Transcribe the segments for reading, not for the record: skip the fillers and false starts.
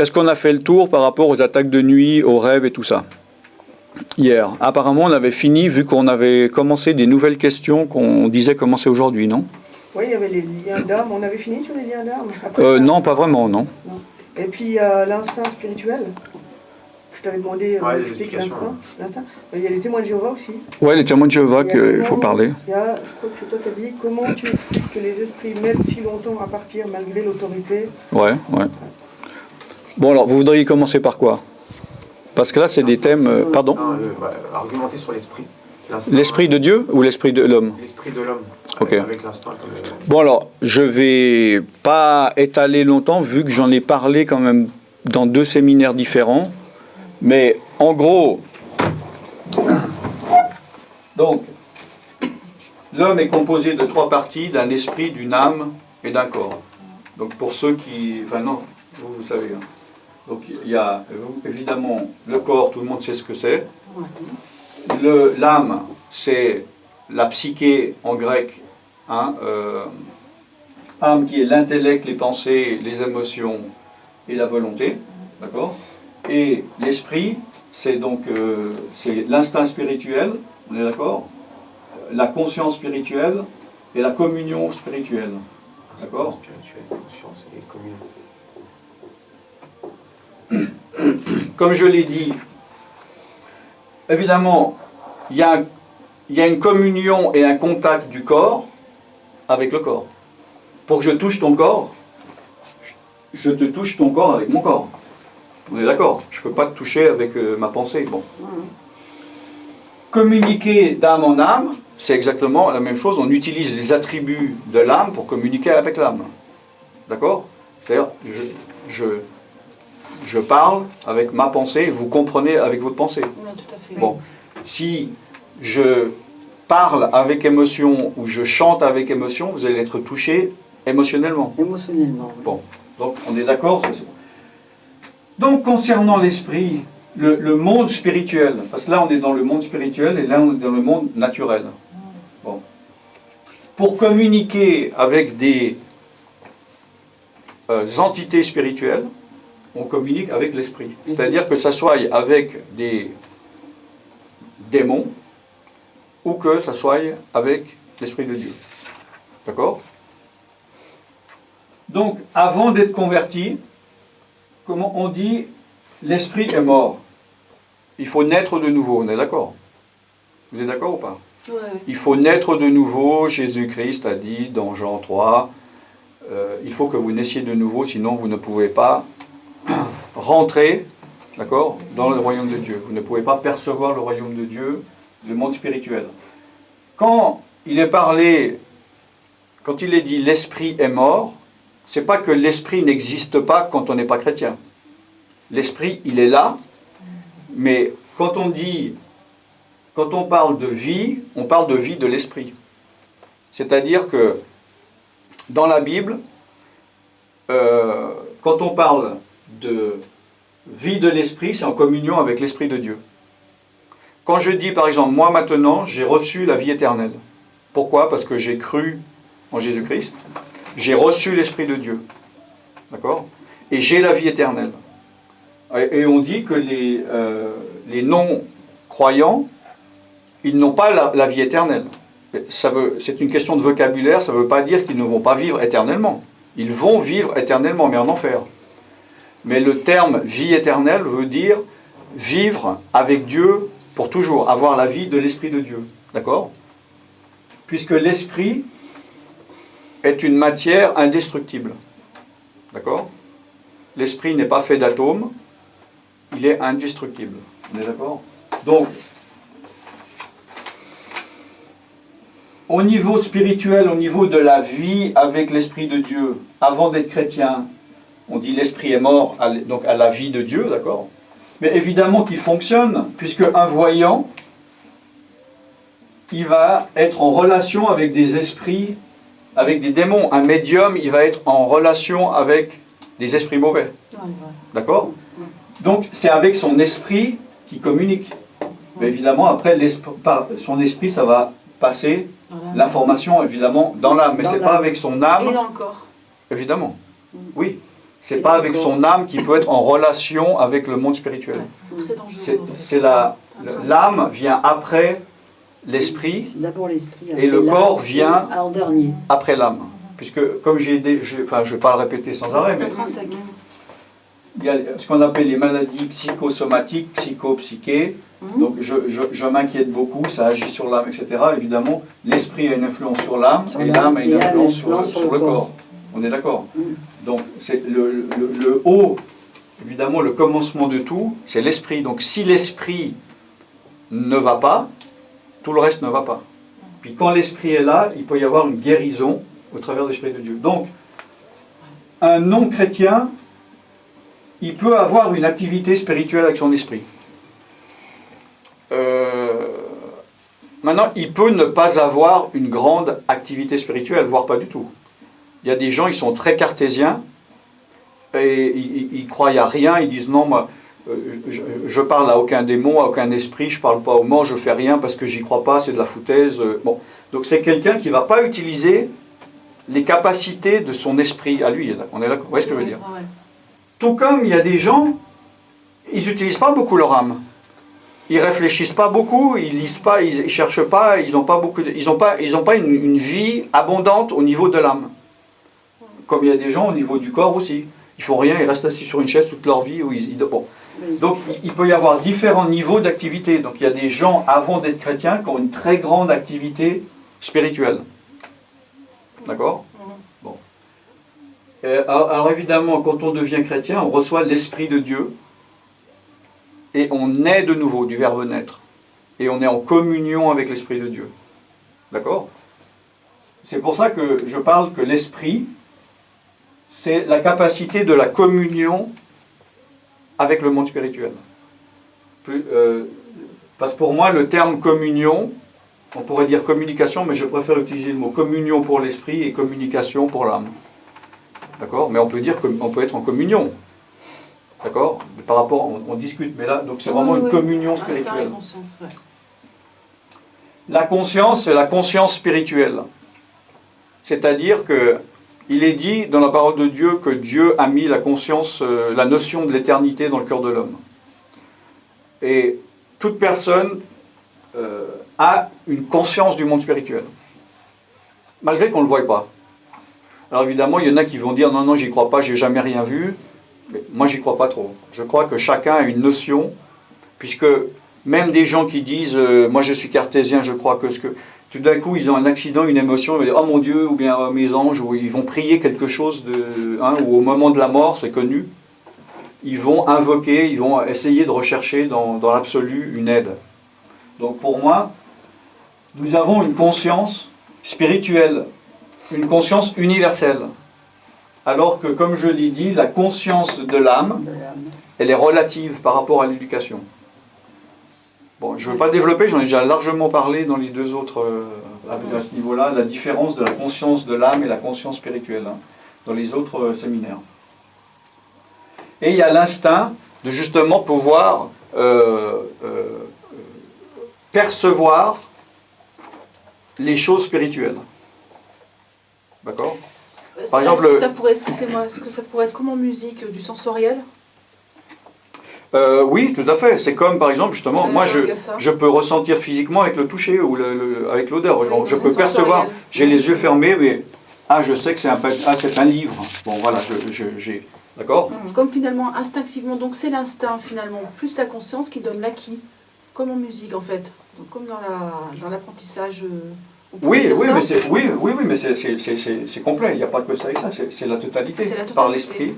est-ce qu'on a fait le tour par rapport aux attaques de nuit, aux rêves et tout ça? Hier. Apparemment, on avait fini, vu qu'on avait commencé des nouvelles questions qu'on disait commencer aujourd'hui, non? Oui, il y avait les liens d'âme. On avait fini sur les liens d'âme? Non, pas vraiment, non. Et puis, l'instinct spirituel. Je t'avais demandé d'expliquer l'instinct. Il y a les témoins de Jéhovah aussi. Oui, les témoins de Jéhovah qu'il faut parler. Il y a, je crois que c'est toi qui as dit, comment tu expliques que les esprits mettent si longtemps à partir malgré l'autorité? Ouais. Bon, alors, vous voudriez commencer par quoi? Parce que là, c'est des thèmes... pardon? Argumenter sur l'esprit. L'esprit de Dieu ou l'esprit de l'homme? L'esprit de l'homme. Ok. Avec l'instinct. Bon, alors, je vais pas étaler longtemps, vu que j'en ai parlé quand même dans 2 séminaires différents. Mais en gros, donc, l'homme est composé de 3 parties, d'un esprit, d'une âme et d'un corps. Donc pour ceux qui... Enfin non, vous savez. Hein. Donc il y a évidemment le corps, tout le monde sait ce que c'est. L'âme, c'est la psyché en grec. Hein, âme qui est l'intellect, les pensées, les émotions et la volonté. D'accord ? Et l'esprit, c'est donc c'est l'instinct spirituel, on est d'accord? La conscience spirituelle et la communion spirituelle. D'accord? Spirituelle, conscience et communion. Comme je l'ai dit, évidemment, il y a une communion et un contact du corps avec le corps. Pour que je touche ton corps, je te touche ton corps avec mon corps. On est d'accord? Je ne peux pas te toucher avec ma pensée. Bon. Communiquer d'âme en âme, c'est exactement la même chose. On utilise les attributs de l'âme pour communiquer avec l'âme. D'accord? C'est-à-dire, je parle avec ma pensée, vous comprenez avec votre pensée. Non, tout à fait. Bon. Si je parle avec émotion ou je chante avec émotion, vous allez être touché émotionnellement. Émotionnellement. Oui. Bon. Donc, on est d'accord? Donc, concernant l'esprit, le monde spirituel, parce que là, on est dans le monde spirituel et là, on est dans le monde naturel. Bon. Pour communiquer avec des entités spirituelles, on communique avec l'esprit. C'est-à-dire que ça soit avec des démons ou que ça soit avec l'Esprit de Dieu. D'accord? Donc, avant d'être converti, comment on dit, l'esprit est mort. Il faut naître de nouveau, on est d'accord? Vous êtes d'accord ou pas? Ouais. Il faut naître de nouveau, Jésus-Christ a dit dans Jean 3, il faut que vous naissiez de nouveau, sinon vous ne pouvez pas rentrer, d'accord, dans le royaume de Dieu. Vous ne pouvez pas percevoir le royaume de Dieu, le monde spirituel. Quand il est parlé, quand il est dit l'esprit est mort, c'est pas que l'esprit n'existe pas quand on n'est pas chrétien. L'esprit, il est là, mais quand on parle de vie, on parle de vie de l'esprit. C'est-à-dire que dans la Bible, quand on parle de vie de l'esprit, c'est en communion avec l'Esprit de Dieu. Quand je dis par exemple, moi maintenant, j'ai reçu la vie éternelle. Pourquoi? Parce que j'ai cru en Jésus-Christ, j'ai reçu l'Esprit de Dieu. D'accord? Et j'ai la vie éternelle. Et on dit que les non-croyants, ils n'ont pas la vie éternelle. C'est une question de vocabulaire, ça ne veut pas dire qu'ils ne vont pas vivre éternellement. Ils vont vivre éternellement, mais en enfer. Mais le terme vie éternelle veut dire vivre avec Dieu pour toujours, avoir la vie de l'Esprit de Dieu. D'accord? Puisque l'Esprit est une matière indestructible. D'accord? L'Esprit n'est pas fait d'atomes, il est indestructible. On est d'accord? Donc, au niveau spirituel, au niveau de la vie avec l'Esprit de Dieu, avant d'être chrétien, on dit l'Esprit est mort, donc à la vie de Dieu, d'accord? Mais évidemment qu'il fonctionne, puisque un voyant, il va être en relation avec des esprits, avec des démons. Un médium, il va être en relation avec des esprits mauvais. D'accord? Donc c'est avec son esprit qu'il communique. Mais évidemment, après, par son esprit, ça va passer l'information, évidemment, dans l'âme. Mais ce n'est pas avec son âme. Et dans le corps. Évidemment. Oui. C'est pas avec son âme qui peut être en relation avec le monde spirituel. Très dangereux. C'est l'âme vient après l'esprit, D'abord l'esprit. et le corps vient en dernier. après l'âme. Puisque, comme je ne vais pas le répéter sans arrêt, mais il y a ce qu'on appelle les maladies psychosomatiques, psychiques. Donc je m'inquiète beaucoup, ça agit sur l'âme, etc. Évidemment, l'esprit a une influence sur l'âme, et l'âme a une influence sur le corps. On est d'accord? Donc c'est le haut, évidemment, le commencement de tout, c'est l'esprit. Donc si l'esprit ne va pas, tout le reste ne va pas. Puis quand l'esprit est là, il peut y avoir une guérison au travers de l'Esprit de Dieu. Donc, un non-chrétien, il peut avoir une activité spirituelle avec son esprit. Maintenant, il peut ne pas avoir une grande activité spirituelle, voire pas du tout. Il y a des gens, ils sont très cartésiens, et ils croient à rien, ils disent non, moi, je parle à aucun démon, à aucun esprit, je ne parle pas aux morts, je ne fais rien parce que j'y crois pas, c'est de la foutaise. Bon. Donc c'est quelqu'un qui ne va pas utiliser les capacités de son esprit à lui. On est là, vous voyez ce que je veux dire? Tout comme il y a des gens, ils n'utilisent pas beaucoup leur âme. Ils ne réfléchissent pas beaucoup, ils ne lisent pas, ils ne cherchent pas, ils n'ont pas beaucoup ils ont pas une vie abondante au niveau de l'âme. Comme il y a des gens au niveau du corps aussi. Ils ne font rien, ils restent assis sur une chaise toute leur vie. Bon. Donc il peut y avoir différents niveaux d'activité. Donc il y a des gens, avant d'être chrétiens, qui ont une très grande activité spirituelle. D'accord? Bon. Alors évidemment, quand on devient chrétien, on reçoit l'Esprit de Dieu et on naît de nouveau, du verbe naître. Et on est en communion avec l'Esprit de Dieu. D'accord? C'est pour ça que je parle que l'Esprit, c'est la capacité de la communion avec le monde spirituel. Parce que pour moi, le terme communion, on pourrait dire communication, mais je préfère utiliser le mot communion pour l'esprit et communication pour l'âme. D'accord? Mais on peut dire qu'on peut être en communion. D'accord? Par rapport, on discute, mais là, donc c'est vraiment une communion spirituelle. La conscience, c'est la conscience spirituelle. C'est-à-dire que il est dit dans la parole de Dieu que Dieu a mis la conscience, la notion de l'éternité dans le cœur de l'homme. Et toute personne a une conscience du monde spirituel, malgré qu'on ne le voie pas. Alors évidemment, il y en a qui vont dire « Non, non, j'y crois pas, j'ai jamais rien vu ». Mais moi, j'y crois pas trop. Je crois que chacun a une notion, puisque même des gens qui disent « Moi, je suis cartésien, je crois que ce que… » Tout d'un coup, ils ont un accident, une émotion, ils vont dire « Oh mon Dieu » ou bien oh, « Mes anges » ou ils vont prier quelque chose, ou au moment de la mort, c'est connu. Ils vont invoquer, ils vont essayer de rechercher dans l'absolu une aide. Donc pour moi, nous avons une conscience spirituelle, une conscience universelle. Alors que, comme je l'ai dit, la conscience de l'âme, elle est relative par rapport à l'éducation. Bon, je ne veux pas développer, j'en ai déjà largement parlé dans les deux autres, à ce niveau-là, la différence de la conscience de l'âme et la conscience spirituelle, dans les autres séminaires. Et il y a l'instinct de justement pouvoir percevoir les choses spirituelles. D'accord? Par exemple, est-ce que ça pourrait être comme en musique, du sensoriel? Oui, tout à fait. C'est comme, par exemple, justement, moi, je peux ressentir physiquement avec le toucher ou avec l'odeur. Oui, je peux percevoir, j'ai les yeux fermés, mais je sais que c'est un livre. Bon, voilà, j'ai... D'accord? Comme finalement, instinctivement, donc c'est l'instinct, finalement, plus la conscience qui donne l'acquis, comme en musique, en fait. Donc, comme dans l'apprentissage... Oui, mais c'est complet, il n'y a pas que ça et ça, c'est la totalité, par l'esprit.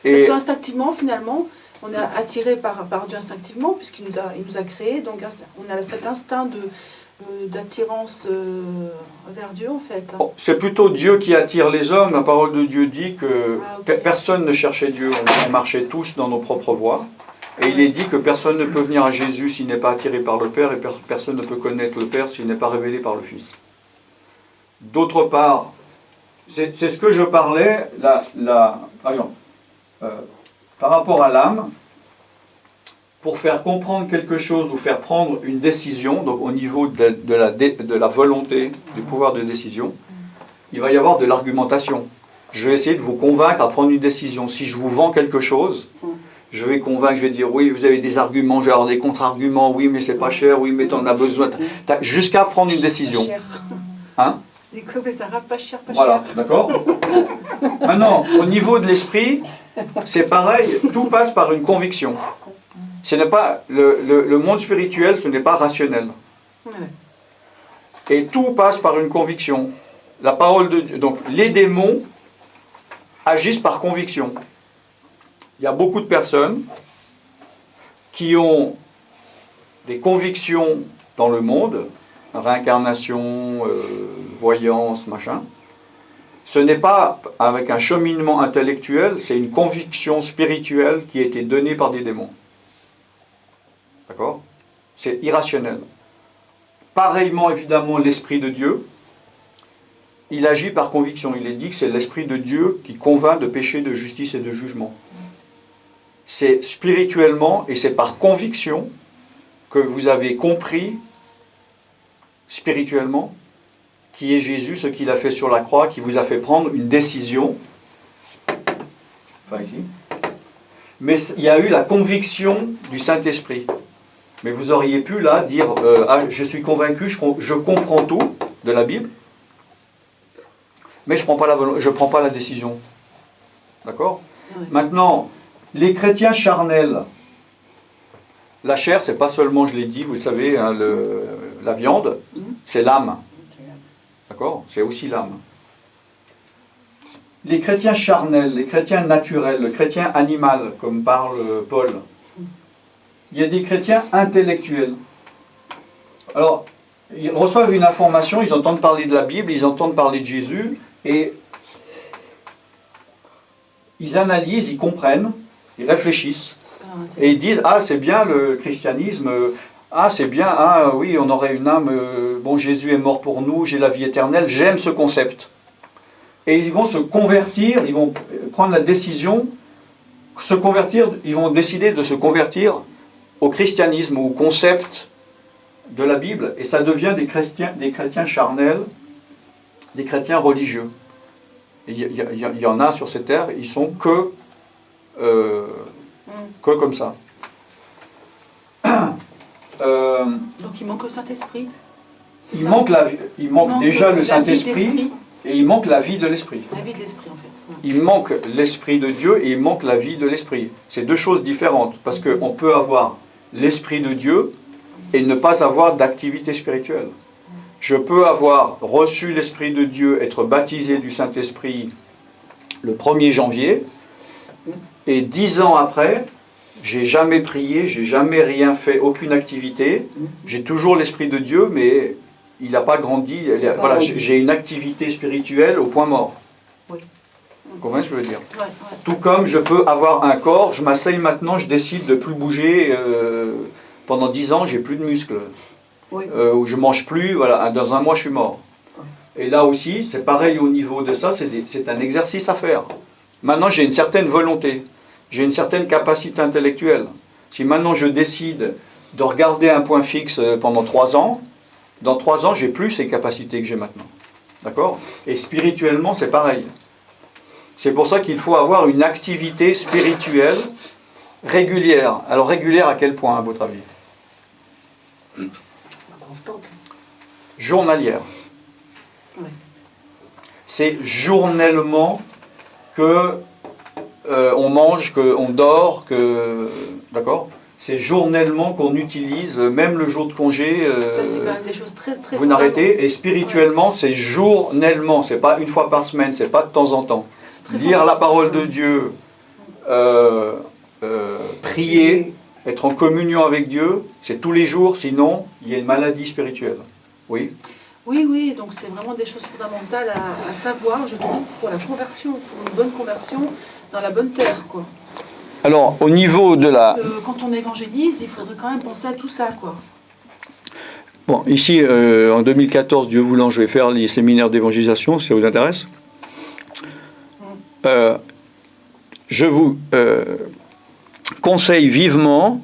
Parce qu'instinctivement, finalement, on est attiré par Dieu instinctivement, puisqu'il nous a créés, donc on a cet instinct d'attirance vers Dieu, en fait. Bon, c'est plutôt Dieu qui attire les hommes. La parole de Dieu dit que personne ne cherchait Dieu, on marchait tous dans nos propres voies. Et il est dit que personne ne peut venir à Jésus s'il n'est pas attiré par le Père, et personne ne peut connaître le Père s'il n'est pas révélé par le Fils. D'autre part, c'est ce que je parlais, par exemple, par rapport à l'âme, pour faire comprendre quelque chose ou faire prendre une décision, donc au niveau de la volonté, du pouvoir de décision, il va y avoir de l'argumentation. je vais essayer de vous convaincre à prendre une décision. Si je vous vends quelque chose, je vais convaincre, je vais dire oui, vous avez des arguments, je vais avoir des contre-arguments, oui, mais c'est pas cher, oui, mais t'en as besoin. Jusqu'à prendre une décision. Pas cher. Hein? Les commerces arabes, pas cher, pas Voilà, cher. d'accord. Maintenant, au niveau de l'esprit, c'est pareil, tout passe par une conviction. Ce n'est pas, le monde spirituel, ce n'est pas rationnel. Ouais. Et tout passe par une conviction. La parole de Dieu. Donc, les démons agissent par conviction. Il y a beaucoup de personnes qui ont des convictions dans le monde, réincarnation, voyance, machin. Ce n'est pas avec un cheminement intellectuel, c'est une conviction spirituelle qui a été donnée par des démons. D'accord? C'est irrationnel. Pareillement, évidemment, l'Esprit de Dieu, il agit par conviction. Il est dit que c'est l'Esprit de Dieu qui convainc de péché, de justice et de jugement. C'est spirituellement et c'est par conviction que vous avez compris spirituellement qui est Jésus, ce qu'il a fait sur la croix, qui vous a fait prendre une décision. Enfin ici. Mais il y a eu la conviction du Saint-Esprit. Mais vous auriez pu là dire je suis convaincu, je comprends tout de la Bible, mais je ne prends pas la décision. D'accord? Oui. Maintenant, les chrétiens charnels, la chair, c'est pas seulement, je l'ai dit, vous le savez, hein, la viande, c'est l'âme. D'accord? C'est aussi l'âme. Les chrétiens charnels, les chrétiens naturels, le chrétien animal, comme parle Paul, il y a des chrétiens intellectuels. Alors, ils reçoivent une information, ils entendent parler de la Bible, ils entendent parler de Jésus, et ils analysent, ils comprennent, ils réfléchissent, et ils disent, ah c'est bien le christianisme, ah c'est bien, ah oui on aurait une âme, bon Jésus est mort pour nous, j'ai la vie éternelle, j'aime ce concept. Et ils vont se convertir, ils vont prendre la décision, se convertir, ils vont décider de se convertir au christianisme, au concept de la Bible, et ça devient des chrétiens charnels, des chrétiens religieux. Il y en a sur cette terre, ils sont que comme ça. Donc il manque le Saint-Esprit. Il manque déjà le Saint-Esprit et il manque la vie de l'Esprit. La vie de l'Esprit en fait. Il manque l'Esprit de Dieu et il manque la vie de l'Esprit. C'est deux choses différentes parce qu'on peut avoir l'Esprit de Dieu et ne pas avoir d'activité spirituelle. Je peux avoir reçu l'Esprit de Dieu, être baptisé du Saint-Esprit le 1er janvier, et 10 ans après, j'ai jamais prié, j'ai jamais rien fait, aucune activité, j'ai toujours l'Esprit de Dieu, mais il n'a pas grandi, voilà, j'ai une activité spirituelle au point mort. Oui. Vous comprenez ce que je veux dire? Ouais. Tout comme je peux avoir un corps, je m'asseye maintenant, je décide de ne plus bouger, pendant 10 ans, j'ai plus de muscles. Oui. Où je mange plus, voilà, dans un mois je suis mort. Et là aussi, c'est pareil au niveau de ça, c'est un exercice à faire. Maintenant j'ai une certaine volonté, j'ai une certaine capacité intellectuelle. Si maintenant je décide de regarder un point fixe pendant 3 ans, dans 3 ans j'ai plus ces capacités que j'ai maintenant. D'accord? Et spirituellement c'est pareil. C'est pour ça qu'il faut avoir une activité spirituelle régulière. Alors régulière à quel point à votre avis? Journalière. Ouais. C'est journellement que on mange, qu'on dort, d'accord? C'est journellement qu'on utilise, même le jour de congé. Ça c'est quand même des choses très très. Vous n'arrêtez. Et spirituellement, c'est journellement. C'est pas une fois par semaine. C'est pas de temps en temps. Lire la parole de Dieu, prier, être en communion avec Dieu, c'est tous les jours. Sinon, il y a une maladie spirituelle. Oui. Oui, donc c'est vraiment des choses fondamentales à savoir, je trouve, pour la conversion, pour une bonne conversion dans la bonne terre, quoi. Alors, au niveau de la... Quand on évangélise, il faudrait quand même penser à tout ça, quoi. Bon, ici, en 2014, Dieu voulant, je vais faire les séminaires d'évangélisation, si ça vous intéresse. Je vous conseille vivement,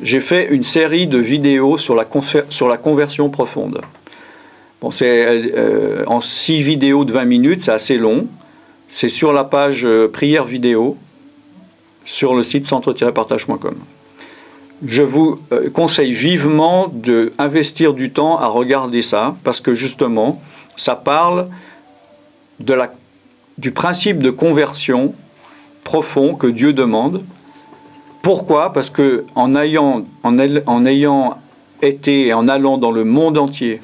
j'ai fait une série de vidéos sur la conversion profonde. Bon, c'est en 6 vidéos de 20 minutes, c'est assez long. c'est sur la page prière vidéo sur le site centre-partage.com. Je vous conseille vivement d'investir du temps à regarder ça, parce que justement, ça parle du principe de conversion profond que Dieu demande. Pourquoi ? Parce que en ayant été et en allant dans le monde entier,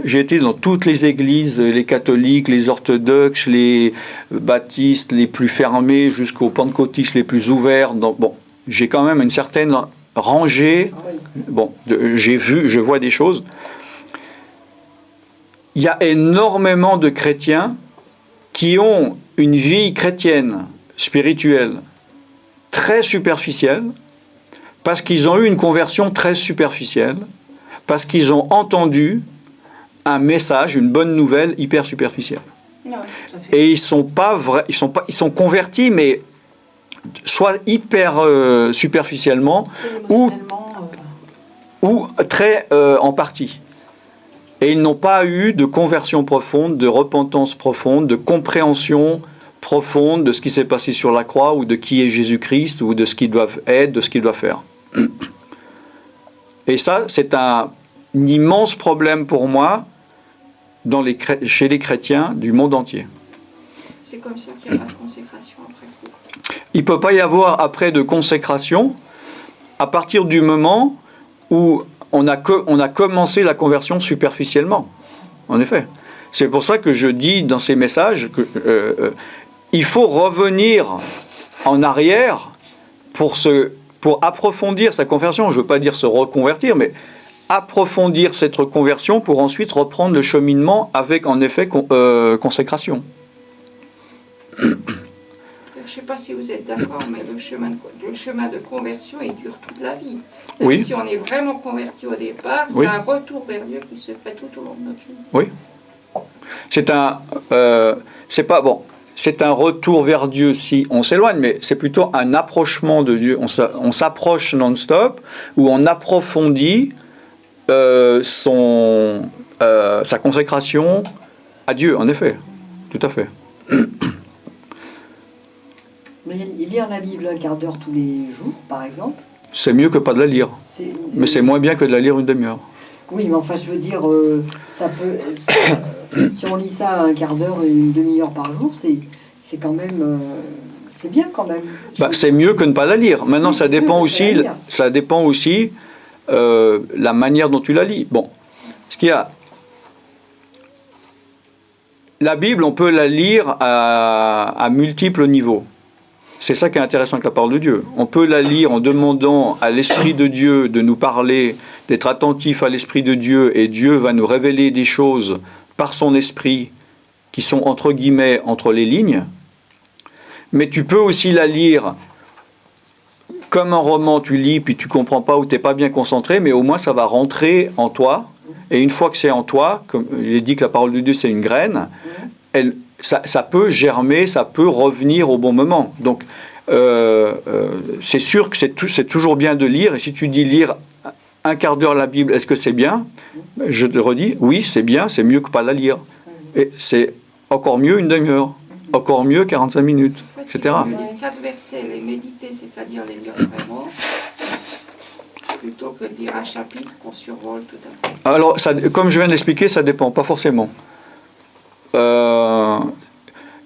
j'ai été dans toutes les églises, les catholiques, les orthodoxes, les baptistes, les plus fermés, jusqu'aux pentecôtistes les plus ouverts. J'ai quand même une certaine rangée. Je vois des choses. Il y a énormément de chrétiens qui ont une vie chrétienne, spirituelle, très superficielle, parce qu'ils ont eu une conversion très superficielle, parce qu'ils ont entendu un message, une bonne nouvelle hyper superficielle. Ouais, tout à fait. Et ils sont convertis, mais soit hyper superficiellement ou très en partie. Et ils n'ont pas eu de conversion profonde, de repentance profonde, de compréhension profonde de ce qui s'est passé sur la croix, ou de qui est Jésus-Christ, ou de ce qu'ils doivent être, de ce qu'ils doivent faire. Et ça, c'est un immense problème pour moi chez les chrétiens du monde entier. C'est comme ça qu'il y a la consécration après. Il ne peut pas y avoir après de consécration à partir du moment où on a commencé la conversion superficiellement. En effet. C'est pour ça que je dis dans ces messages qu'il faut revenir en arrière pour approfondir sa conversion. Je ne veux pas dire se reconvertir, mais approfondir cette reconversion pour ensuite reprendre le cheminement avec, en effet, consécration. Je ne sais pas si vous êtes d'accord, mais le chemin de conversion, il dure toute la vie. Même Oui. si on est vraiment converti au départ, Oui. il y a un retour vers Dieu qui se fait tout au long de notre vie. Oui. C'est un retour vers Dieu si on s'éloigne, mais c'est plutôt un approchement de Dieu. On s'approche non-stop, où on approfondit sa consécration à Dieu, en effet. Tout à fait. Mais lire la Bible un quart d'heure tous les jours, par exemple. C'est mieux que pas de la lire. Mais c'est moins bien que de la lire une demi-heure. Oui, mais enfin, je veux dire, si on lit ça un quart d'heure, une demi-heure par jour, c'est quand même... c'est bien quand même. C'est mieux que ne pas la lire. Maintenant, ça dépend aussi la manière dont tu la lis. Bon, ce qu'il y a... La Bible, on peut la lire à multiples niveaux. C'est ça qui est intéressant avec la parole de Dieu. On peut la lire en demandant à l'Esprit de Dieu de nous parler, d'être attentif à l'Esprit de Dieu, et Dieu va nous révéler des choses par son Esprit qui sont entre guillemets entre les lignes. Mais tu peux aussi la lire comme un roman, tu lis, puis tu ne comprends pas ou tu n'es pas bien concentré, mais au moins ça va rentrer en toi. Et une fois que c'est en toi, comme il est dit que la parole de Dieu c'est une graine, ça peut germer, ça peut revenir au bon moment. Donc, c'est sûr que c'est toujours bien de lire. Et si tu dis lire un quart d'heure la Bible, est-ce que c'est bien ? Je te redis, oui, c'est bien, c'est mieux que pas la lire. Et c'est encore mieux une demi-heure, encore mieux 45 minutes, etc. Les 4 versets, les méditer, c'est-à-dire les lire vraiment, plutôt que de lire un chapitre qu'on survole tout à fait. Alors, comme je viens de l'expliquer, ça dépend, pas forcément.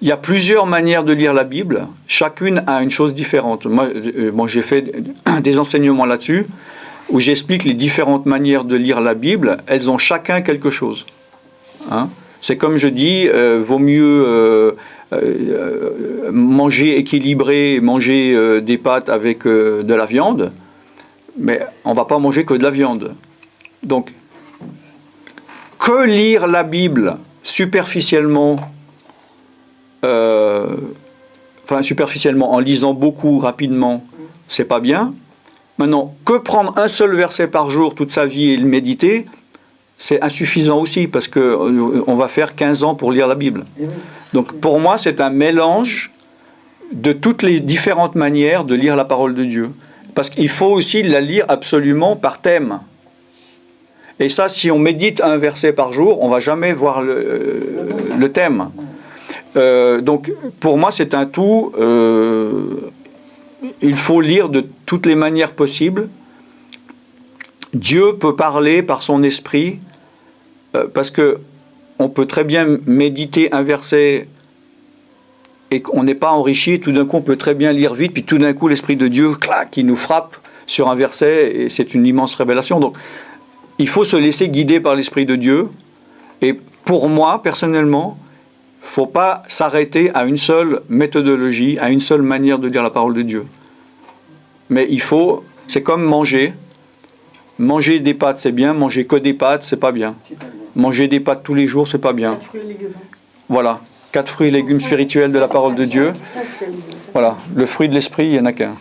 Il y a plusieurs manières de lire la Bible. Chacune a une chose différente. Moi, j'ai fait des enseignements là-dessus, où j'explique les différentes manières de lire la Bible. Elles ont chacun quelque chose. Hein? C'est comme je dis, vaut mieux manger équilibré, manger des pâtes avec de la viande, mais on ne va pas manger que de la viande. Donc, que lire la Bible superficiellement, en lisant beaucoup rapidement, c'est pas bien. Maintenant, que prendre un seul verset par jour toute sa vie et le méditer, c'est insuffisant aussi, parce qu'on va faire 15 ans pour lire la Bible. Donc pour moi, c'est un mélange de toutes les différentes manières de lire la parole de Dieu. Parce qu'il faut aussi la lire absolument par thème. Et ça, si on médite un verset par jour, on ne va jamais voir le thème. Donc, pour moi, c'est un tout. Il faut lire de toutes les manières possibles. Dieu peut parler par son esprit, parce que on peut très bien méditer un verset et qu'on n'est pas enrichi. Tout d'un coup, on peut très bien lire vite, puis tout d'un coup, l'Esprit de Dieu, clac, il nous frappe sur un verset, et c'est une immense révélation. Donc, il faut se laisser guider par l'Esprit de Dieu. Et pour moi, personnellement, il ne faut pas s'arrêter à une seule méthodologie, à une seule manière de dire la parole de Dieu. Mais il faut, c'est comme manger. Manger des pâtes, c'est bien. Manger que des pâtes, c'est pas bien. Manger des pâtes tous les jours, c'est pas bien. Voilà. 4 fruits et légumes spirituels de la parole de Dieu. Voilà. Le fruit de l'esprit, il n'y en a qu'un.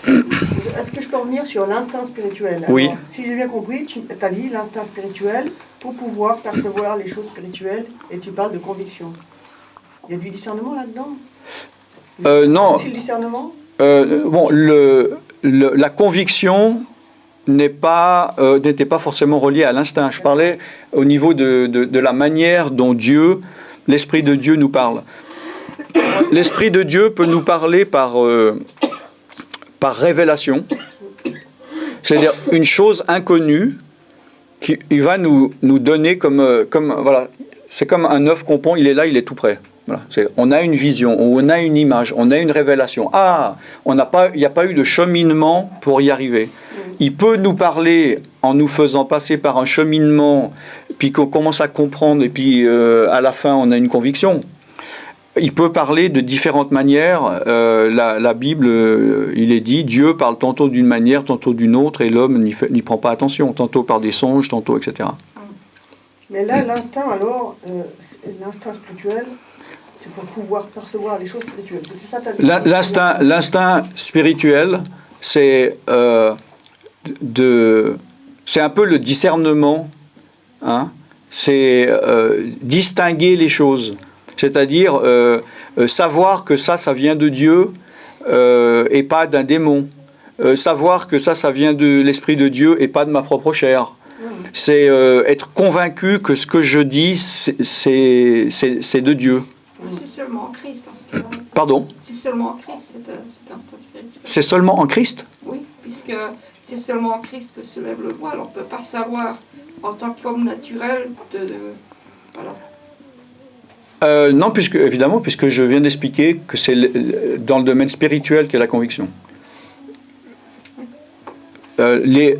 Est-ce que je peux revenir sur l'instinct spirituel? Alors, oui. Si j'ai bien compris, tu as dit l'instinct spirituel pour pouvoir percevoir les choses spirituelles, et tu parles de conviction. Il y a du discernement là-dedans? Non. C'est le discernement? Bon, la conviction n'était pas forcément reliée à l'instinct. Je parlais au niveau de la manière dont l'Esprit de Dieu nous parle. L'Esprit de Dieu peut nous parler par révélation, c'est-à-dire une chose inconnue qu'il va nous donner comme voilà, c'est comme un œuf qu'on pond, il est là, il est tout près. Voilà. On a une vision, on a une image, on a une révélation. Ah, il n'y a pas eu de cheminement pour y arriver. Il peut nous parler en nous faisant passer par un cheminement, puis qu'on commence à comprendre, et puis à la fin on a une conviction. Il peut parler de différentes manières. La Bible, il est dit, Dieu parle tantôt d'une manière, tantôt d'une autre, et l'homme n'y prend pas attention, tantôt par des songes, tantôt, etc. Mais là, l'instinct, alors, l'instinct spirituel, c'est pour pouvoir percevoir les choses spirituelles. C'était ça ta vie? L'instinct spirituel, c'est un peu le discernement, hein? C'est distinguer les choses. C'est-à-dire savoir que ça vient de Dieu et pas d'un démon. Savoir que ça vient de l'Esprit de Dieu et pas de ma propre chair. C'est être convaincu que ce que je dis, c'est de Dieu. C'est seulement en Christ. Dans ce cas-là. Pardon? C'est seulement en Christ, cet instinct spirituel. C'est seulement en Christ? Oui, puisque c'est seulement en Christ que se lève le voile. On ne peut pas savoir en tant qu'homme naturel voilà. Non, évidemment, puisque je viens d'expliquer que c'est dans le domaine spirituel qu'est la conviction. Les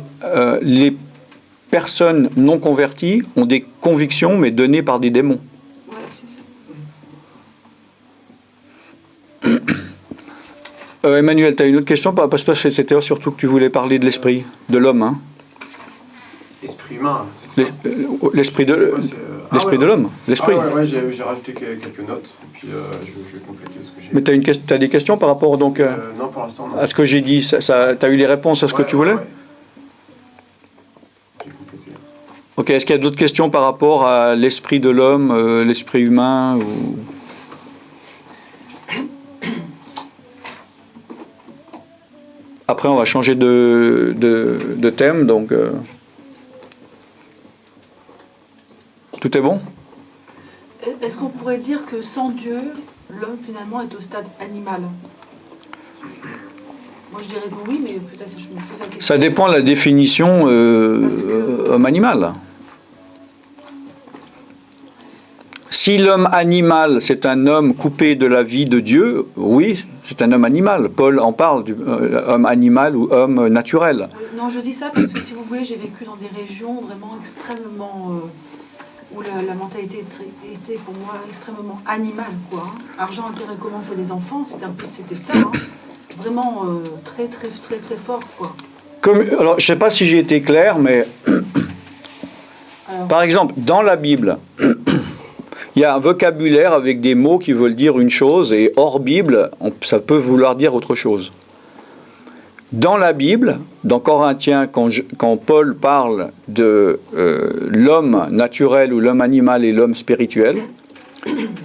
personnes non converties ont des convictions, mais données par des démons. Voilà, c'est ça. Emmanuel, tu as une autre question? Parce que c'était surtout que tu voulais parler de l'esprit, de l'homme. Hein? L'esprit humain. L'esprit de l'homme. L'esprit. Ouais, j'ai rajouté quelques notes, et puis je vais compléter ce que j'ai. Mais tu as des questions par rapport donc, non, pour l'instant, non. à ce que j'ai dit? Tu as eu les réponses à ce que tu voulais? Ouais. J'ai complété. Ok, est-ce qu'il y a d'autres questions par rapport à l'esprit de l'homme, l'esprit humain ou... Après, on va changer de thème, donc... Tout est bon? Est-ce qu'on pourrait dire que sans Dieu, l'homme finalement est au stade animal? Moi je dirais que oui, mais peut-être je me pose la question. Ça dépend de la définition homme animal. Si l'homme animal, c'est un homme coupé de la vie de Dieu, oui, c'est un homme animal. Paul en parle du homme animal ou homme naturel. Non, je dis ça parce que si vous voulez, j'ai vécu dans des régions vraiment extrêmement... où la mentalité était pour moi extrêmement animale, quoi. Argent, intérêt commun, fait des enfants, c'était ça, hein. Vraiment très, très, très, très fort, quoi. Alors, je ne sais pas si j'ai été clair, mais par exemple, dans la Bible, il y a un vocabulaire avec des mots qui veulent dire une chose, et hors Bible, ça peut vouloir dire autre chose. Dans la Bible, dans Corinthiens, quand Paul parle de l'homme naturel ou l'homme animal et l'homme spirituel,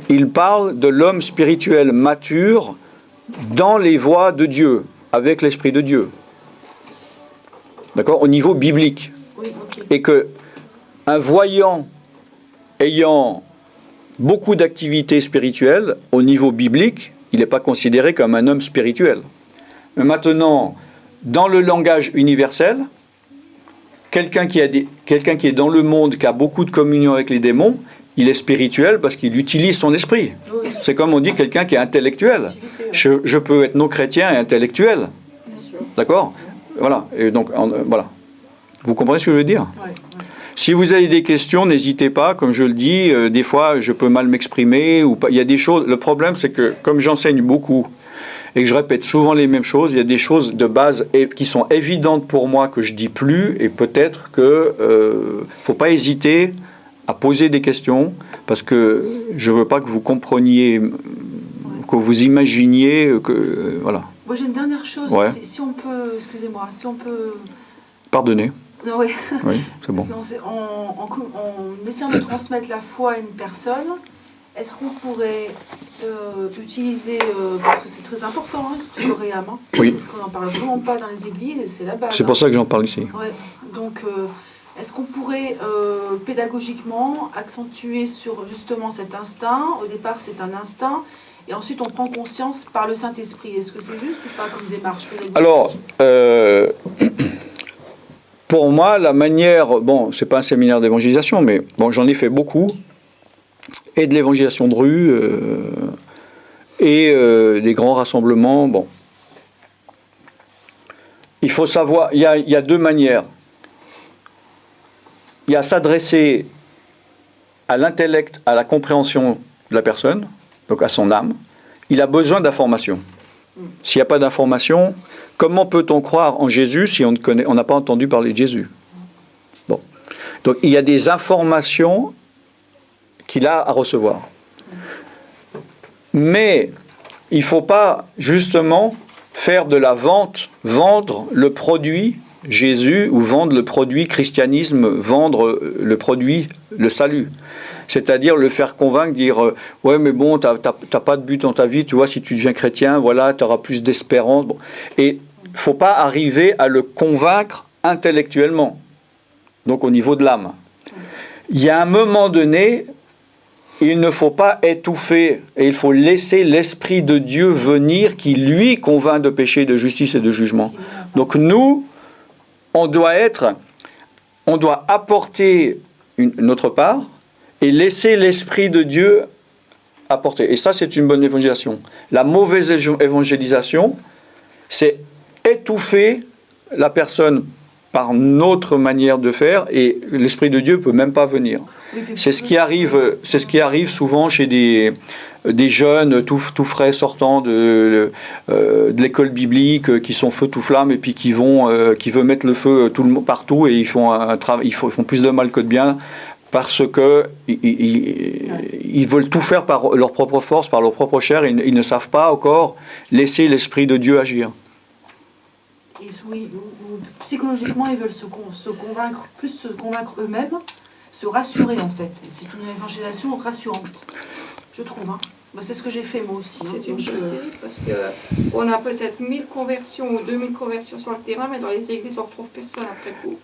il parle de l'homme spirituel mature dans les voies de Dieu, avec l'Esprit de Dieu. D'accord? Au niveau biblique. Oui, Et qu'un voyant ayant beaucoup d'activités spirituelles, au niveau biblique, il n'est pas considéré comme un homme spirituel. Mais maintenant, dans le langage universel, quelqu'un qui est dans le monde, qui a beaucoup de communion avec les démons, il est spirituel parce qu'il utilise son esprit. Oui. C'est comme on dit quelqu'un qui est intellectuel. Je peux être non chrétien et intellectuel. D'accord ? Voilà. Et donc, voilà. Vous comprenez ce que je veux dire ? Ouais, ouais. Si vous avez des questions, n'hésitez pas. Comme je le dis, des fois, je peux mal m'exprimer. Ou pas. Il y a des choses. Le problème, c'est que comme j'enseigne beaucoup et que je répète souvent les mêmes choses, il y a des choses de base qui sont évidentes pour moi que je dis plus. Et peut-être que faut pas hésiter à poser des questions parce que je veux pas que vous compreniez, que vous imaginiez que voilà. Moi, j'ai une dernière chose. Ouais. Si on peut, excusez-moi, si on peut. Pardonnez. Non, oui. Oui, c'est bon. En essayant de transmettre la foi à une personne, est-ce qu'on pourrait utiliser, parce que c'est très important, hein, l'esprit coréen, hein, Oui. qu'on n'en parle vraiment pas dans les églises, et c'est la base. C'est pour ça que j'en parle ici. Ouais. Donc, est-ce qu'on pourrait pédagogiquement accentuer sur justement cet instinct? Au départ, c'est un instinct, et ensuite on prend conscience par le Saint-Esprit. Est-ce que c'est juste ou pas comme démarche pédagogique? Alors, pour moi, la manière, bon, c'est pas un séminaire d'évangélisation, mais bon, j'en ai fait beaucoup, et de l'évangélisation de rue, et des grands rassemblements, bon. Il faut savoir, il y a deux manières. Il y a s'adresser à l'intellect, à la compréhension de la personne, donc à son âme. Il a besoin d'informations. S'il n'y a pas d'informations, comment peut-on croire en Jésus si on n'a pas entendu parler de Jésus? Bon. Donc il y a des informations qu'il a à recevoir. Mais il ne faut pas justement faire de la vente, vendre le produit Jésus ou vendre le produit christianisme, vendre le produit le salut. C'est-à-dire le faire convaincre, dire ouais mais bon t'as pas de but dans ta vie, tu vois, si tu deviens chrétien, voilà, tu auras plus d'espérance. Bon. Et il ne faut pas arriver à le convaincre intellectuellement, donc au niveau de l'âme. Il y a un moment donné, il ne faut pas étouffer et il faut laisser l'Esprit de Dieu venir qui lui convainc de péché, de justice et de jugement. Donc nous, on doit apporter notre part et laisser l'Esprit de Dieu apporter. Et ça, c'est une bonne évangélisation. La mauvaise évangélisation, c'est étouffer la personne par notre manière de faire et l'Esprit de Dieu ne peut même pas venir. C'est ce qui arrive souvent chez des jeunes tout frais sortant de l'école biblique qui sont feu tout flamme et puis qui veulent mettre le feu partout et ils font plus de mal que de bien parce que ils veulent tout faire par leur propre force, par leur propre chair et ils ne savent pas encore laisser l'Esprit de Dieu agir. Et oui, psychologiquement, ils veulent se convaincre eux-mêmes, se rassurer en fait. Et c'est une évangélisation rassurante, je trouve. Hein. Bah, c'est ce que j'ai fait moi aussi. C'est une chose terrible parce qu'on a peut-être 1000 conversions ou 2000 conversions sur le terrain, mais dans les églises, on ne retrouve personne après coup.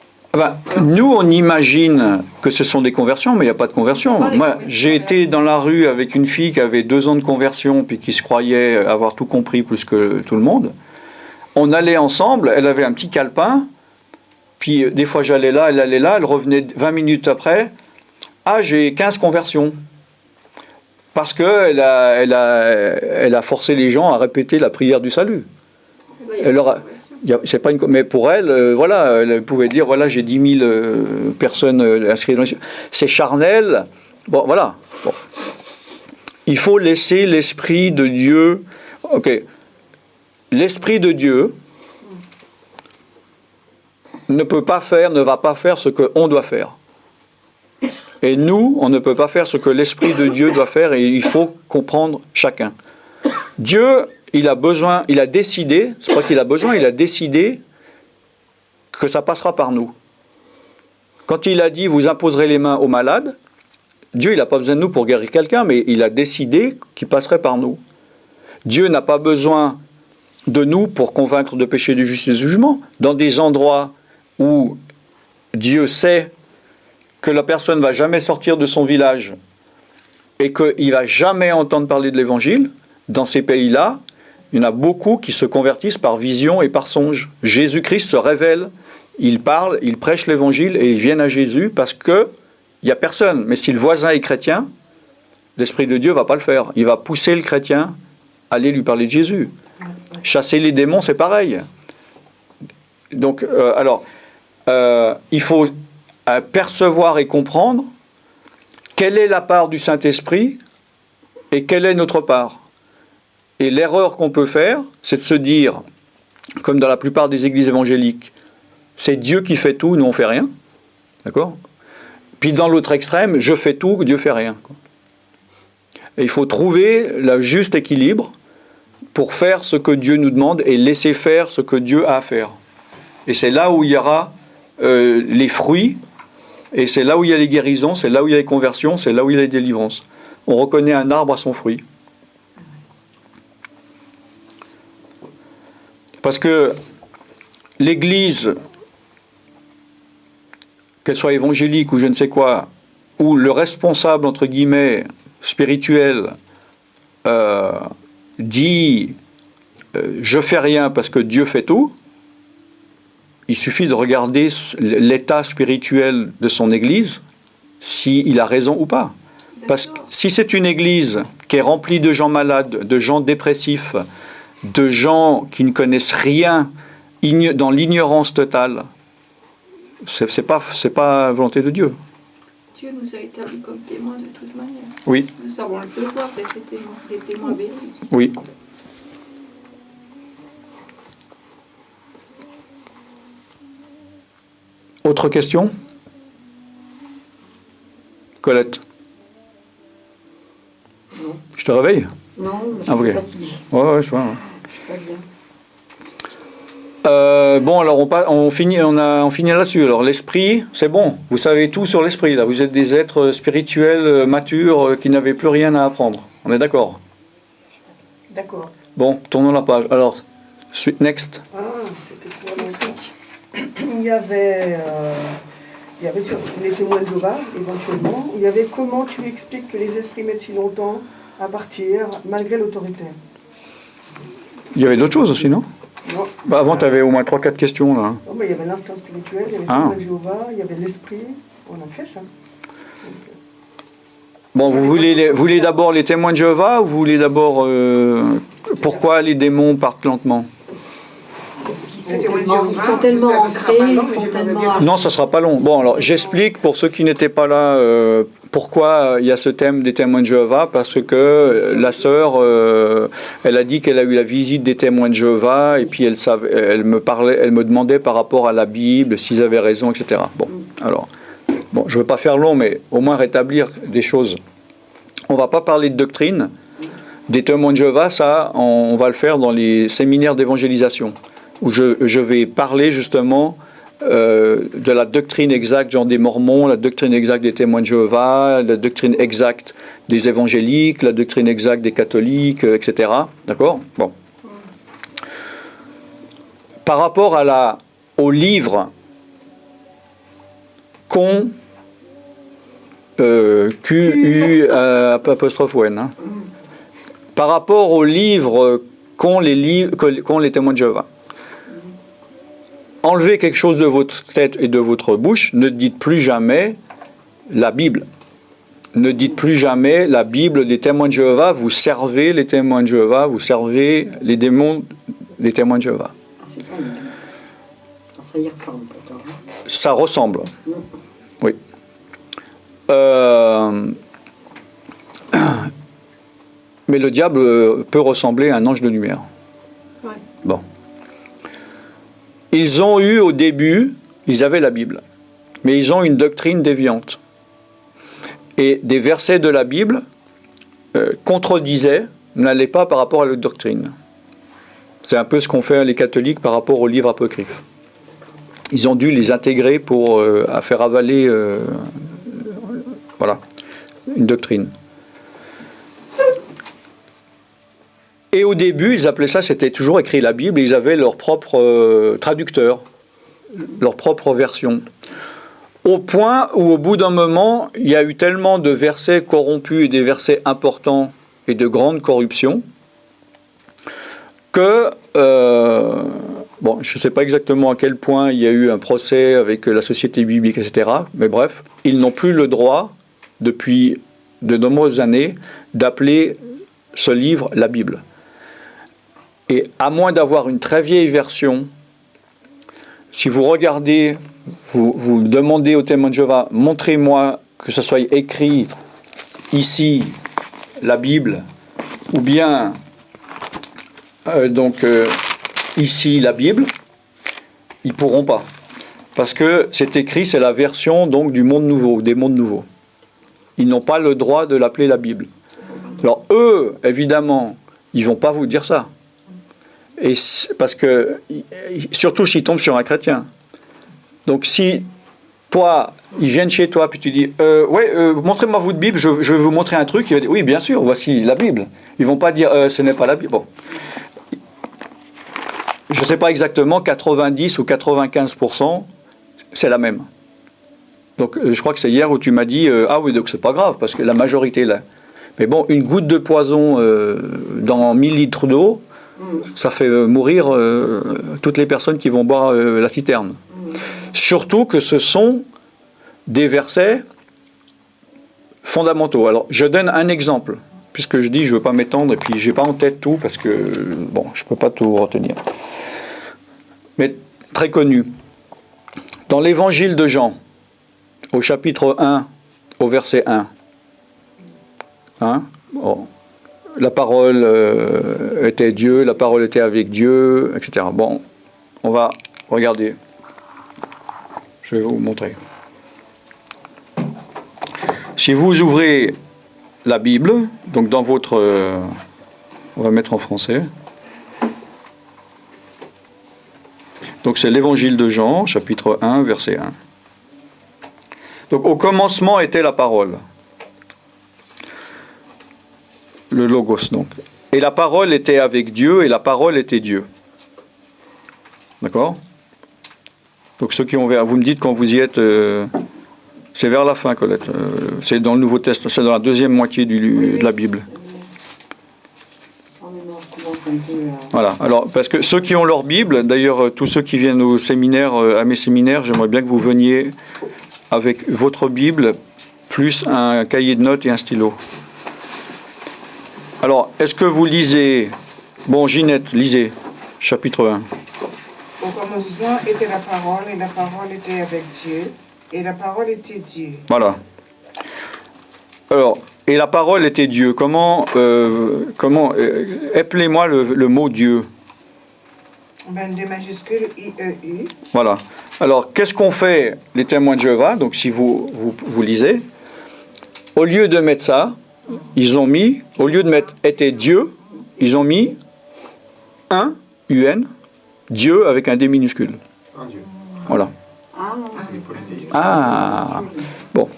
Nous, on imagine que ce sont des conversions, mais il n'y a pas de conversion. Moi, j'ai été dans la rue avec une fille qui avait 2 ans de conversion, puis qui se croyait avoir tout compris plus que tout le monde. On allait ensemble, elle avait un petit calepin, puis des fois j'allais là, elle allait là, elle revenait 20 minutes après. Ah, j'ai 15 conversions. Parce qu'elle a forcé les gens à répéter la prière du salut. C'est pas une, mais pour elle, voilà, elle pouvait dire voilà, j'ai 10 000 personnes inscrites. C'est charnel. Bon, voilà. Bon. Il faut laisser l'Esprit de Dieu. Ok. L'Esprit de Dieu ne va pas faire ce qu'on doit faire. Et nous, on ne peut pas faire ce que l'Esprit de Dieu doit faire et il faut comprendre chacun. Dieu, il a décidé, c'est pas qu'il a besoin, il a décidé que ça passera par nous. Quand il a dit, vous imposerez les mains aux malades, Dieu, il n'a pas besoin de nous pour guérir quelqu'un, mais il a décidé qu'il passerait par nous. Dieu n'a pas besoin de nous pour convaincre de péché, de justice et de jugement. Dans des endroits où Dieu sait que la personne ne va jamais sortir de son village et qu'il ne va jamais entendre parler de l'Évangile, dans ces pays-là, il y en a beaucoup qui se convertissent par vision et par songe. Jésus-Christ se révèle, il parle, il prêche l'Évangile et ils viennent à Jésus parce qu'il n'y a personne. Mais si le voisin est chrétien, l'Esprit de Dieu ne va pas le faire. Il va pousser le chrétien à aller lui parler de Jésus. Chasser les démons, c'est pareil. Donc, il faut percevoir et comprendre quelle est la part du Saint-Esprit et quelle est notre part. Et l'erreur qu'on peut faire, c'est de se dire, comme dans la plupart des églises évangéliques, c'est Dieu qui fait tout, nous on fait rien. D'accord ? Puis dans l'autre extrême, je fais tout, Dieu fait rien. Et il faut trouver le juste équilibre pour faire ce que Dieu nous demande et laisser faire ce que Dieu a à faire. Et c'est là où il y aura les fruits, et c'est là où il y a les guérisons, c'est là où il y a les conversions, c'est là où il y a les délivrances. On reconnaît un arbre à son fruit. Parce que l'Église, qu'elle soit évangélique ou je ne sais quoi, où le responsable, entre guillemets, spirituel, dit « je fais rien parce que Dieu fait tout », il suffit de regarder l'état spirituel de son Église, s'il a raison ou pas. Parce que si c'est une Église qui est remplie de gens malades, de gens dépressifs, de gens qui ne connaissent rien, dans l'ignorance totale, c'est pas la volonté de Dieu. Dieu nous a établis comme témoins de toute manière. Oui. Nous avons le devoir d'être des témoins bénis. Oui. Autre question ? Colette ? Non. Je te réveille ? Non, je suis ok. fatiguée. Ouais, je vois. Je suis pas bien. Bon, alors on finit là-dessus. Alors l'esprit, c'est bon. Vous savez tout sur l'esprit. Là, vous êtes des êtres spirituels matures qui n'avaient plus rien à apprendre. On est d'accord ? D'accord. Bon, tournons la page. Alors, next. Ah, c'était pour l'explique. Il y avait sur les témoins de Jéhovah, éventuellement. Il y avait comment tu expliques que les esprits mettent si longtemps à partir, malgré l'autorité. Il y avait d'autres choses aussi, non ? Non. Bah avant, tu avais au moins 3-4 questions, là. Non, mais il y avait l'instinct spirituel, il y avait les témoins de Jéhovah, il y avait l'esprit. On a fait ça. Bon, vous voulez d'abord les témoins de Jéhovah ou vous voulez d'abord pourquoi les démons partent lentement ? Ils sont tellement ancrés, ils sont tellement... Non, ça ne sera pas long. Bon, alors j'explique pour ceux qui n'étaient pas là pourquoi il y a ce thème des témoins de Jéhovah, parce que la sœur, elle a dit qu'elle a eu la visite des témoins de Jéhovah et puis elle me demandait par rapport à la Bible s'ils avaient raison, etc. Bon, alors, je ne veux pas faire long, mais au moins rétablir des choses. On ne va pas parler de doctrine. Des témoins de Jéhovah, ça, on va le faire dans les séminaires d'évangélisation, où je vais parler justement de la doctrine exacte, genre des Mormons, la doctrine exacte des témoins de Jéhovah, la doctrine exacte des évangéliques, la doctrine exacte des catholiques, etc. D'accord ? Bon. Par rapport au livre qu'ont Q-U apostrophe O-N, hein. Par rapport aux livres qu'ont les témoins de Jéhovah. Enlevez quelque chose de votre tête et de votre bouche, ne dites plus jamais la Bible. Ne dites plus jamais la Bible des témoins de Jéhovah, vous servez les témoins de Jéhovah, vous servez les démons des témoins de Jéhovah. C'est pas une Bible. Ça y ressemble pourtant. Ça ressemble. Oui. Mais le diable peut ressembler à un ange de lumière. Ouais. Bon. Ils ont eu au début, ils avaient la Bible, mais ils ont une doctrine déviante. Et des versets de la Bible contredisaient, n'allaient pas par rapport à la doctrine. C'est un peu ce qu'ont fait les catholiques par rapport aux livres apocryphes. Ils ont dû les intégrer pour faire avaler une doctrine. Et au début, ils appelaient ça, c'était toujours écrit la Bible, et ils avaient leur propre traducteur, leur propre version. Au point où, au bout d'un moment, il y a eu tellement de versets corrompus et des versets importants et de grande corruption que, bon, je ne sais pas exactement à quel point il y a eu un procès avec la Société biblique, etc. Mais bref, ils n'ont plus le droit, depuis de nombreuses années, d'appeler ce livre la Bible. Et à moins d'avoir une très vieille version, si vous regardez, vous demandez au témoin de Jéhovah, montrez-moi que ce soit écrit ici la Bible, ou bien ici la Bible, ils ne pourront pas. Parce que c'est écrit, c'est la version donc du monde nouveau, des mondes nouveaux. Ils n'ont pas le droit de l'appeler la Bible. Alors eux, évidemment, ils ne vont pas vous dire ça. Et parce que, surtout s'ils tombent sur un chrétien. Donc si toi, ils viennent chez toi, puis tu dis, montrez-moi votre Bible, je vais vous montrer un truc, il va dire, oui, bien sûr, voici la Bible. Ils ne vont pas dire, ce n'est pas la Bible. Bon. Je ne sais pas exactement, 90 ou 95%, c'est la même. Donc je crois que c'est hier où tu m'as dit, ah oui, donc c'est pas grave, parce que la majorité est là. Mais bon, une goutte de poison dans 1000 litres d'eau, ça fait mourir toutes les personnes qui vont boire la citerne. Surtout que ce sont des versets fondamentaux. Alors, je donne un exemple, puisque je dis je ne veux pas m'étendre, et puis je n'ai pas en tête tout, parce que, bon, je ne peux pas tout retenir. Mais très connu. Dans l'évangile de Jean, au chapitre 1, au verset 1, la parole était Dieu, la parole était avec Dieu, etc. Bon, on va regarder. Je vais vous montrer. Si vous ouvrez la Bible, donc dans votre... on va mettre en français. Donc c'est l'évangile de Jean, chapitre 1, verset 1. Donc au commencement était la parole. Le logos, donc. Et la parole était avec Dieu, et la parole était Dieu. D'accord ? Donc ceux qui ont vers, vous me dites quand vous y êtes, c'est vers la fin, Colette. C'est dans le Nouveau Testament, c'est dans la deuxième moitié de la Bible. Voilà. Alors parce que ceux qui ont leur Bible, d'ailleurs tous ceux qui viennent au séminaire, à mes séminaires, j'aimerais bien que vous veniez avec votre Bible plus un cahier de notes et un stylo. Alors, est-ce que vous lisez... Bon, Ginette, lisez, chapitre 1. Au commencement était la parole, et la parole était avec Dieu, et la parole était Dieu. Voilà. Alors, et la parole était Dieu. Comment appelez-moi le mot Dieu. Ben, des majuscules I-E-U. Voilà. Alors, qu'est-ce qu'on fait, les témoins de Jéhovah? Donc, si vous lisez, au lieu de mettre ça, ils ont mis, au lieu de mettre était Dieu, ils ont mis un, UN, Dieu avec un D minuscule. Un Dieu. Voilà. Les polythéistes. Ah, bon.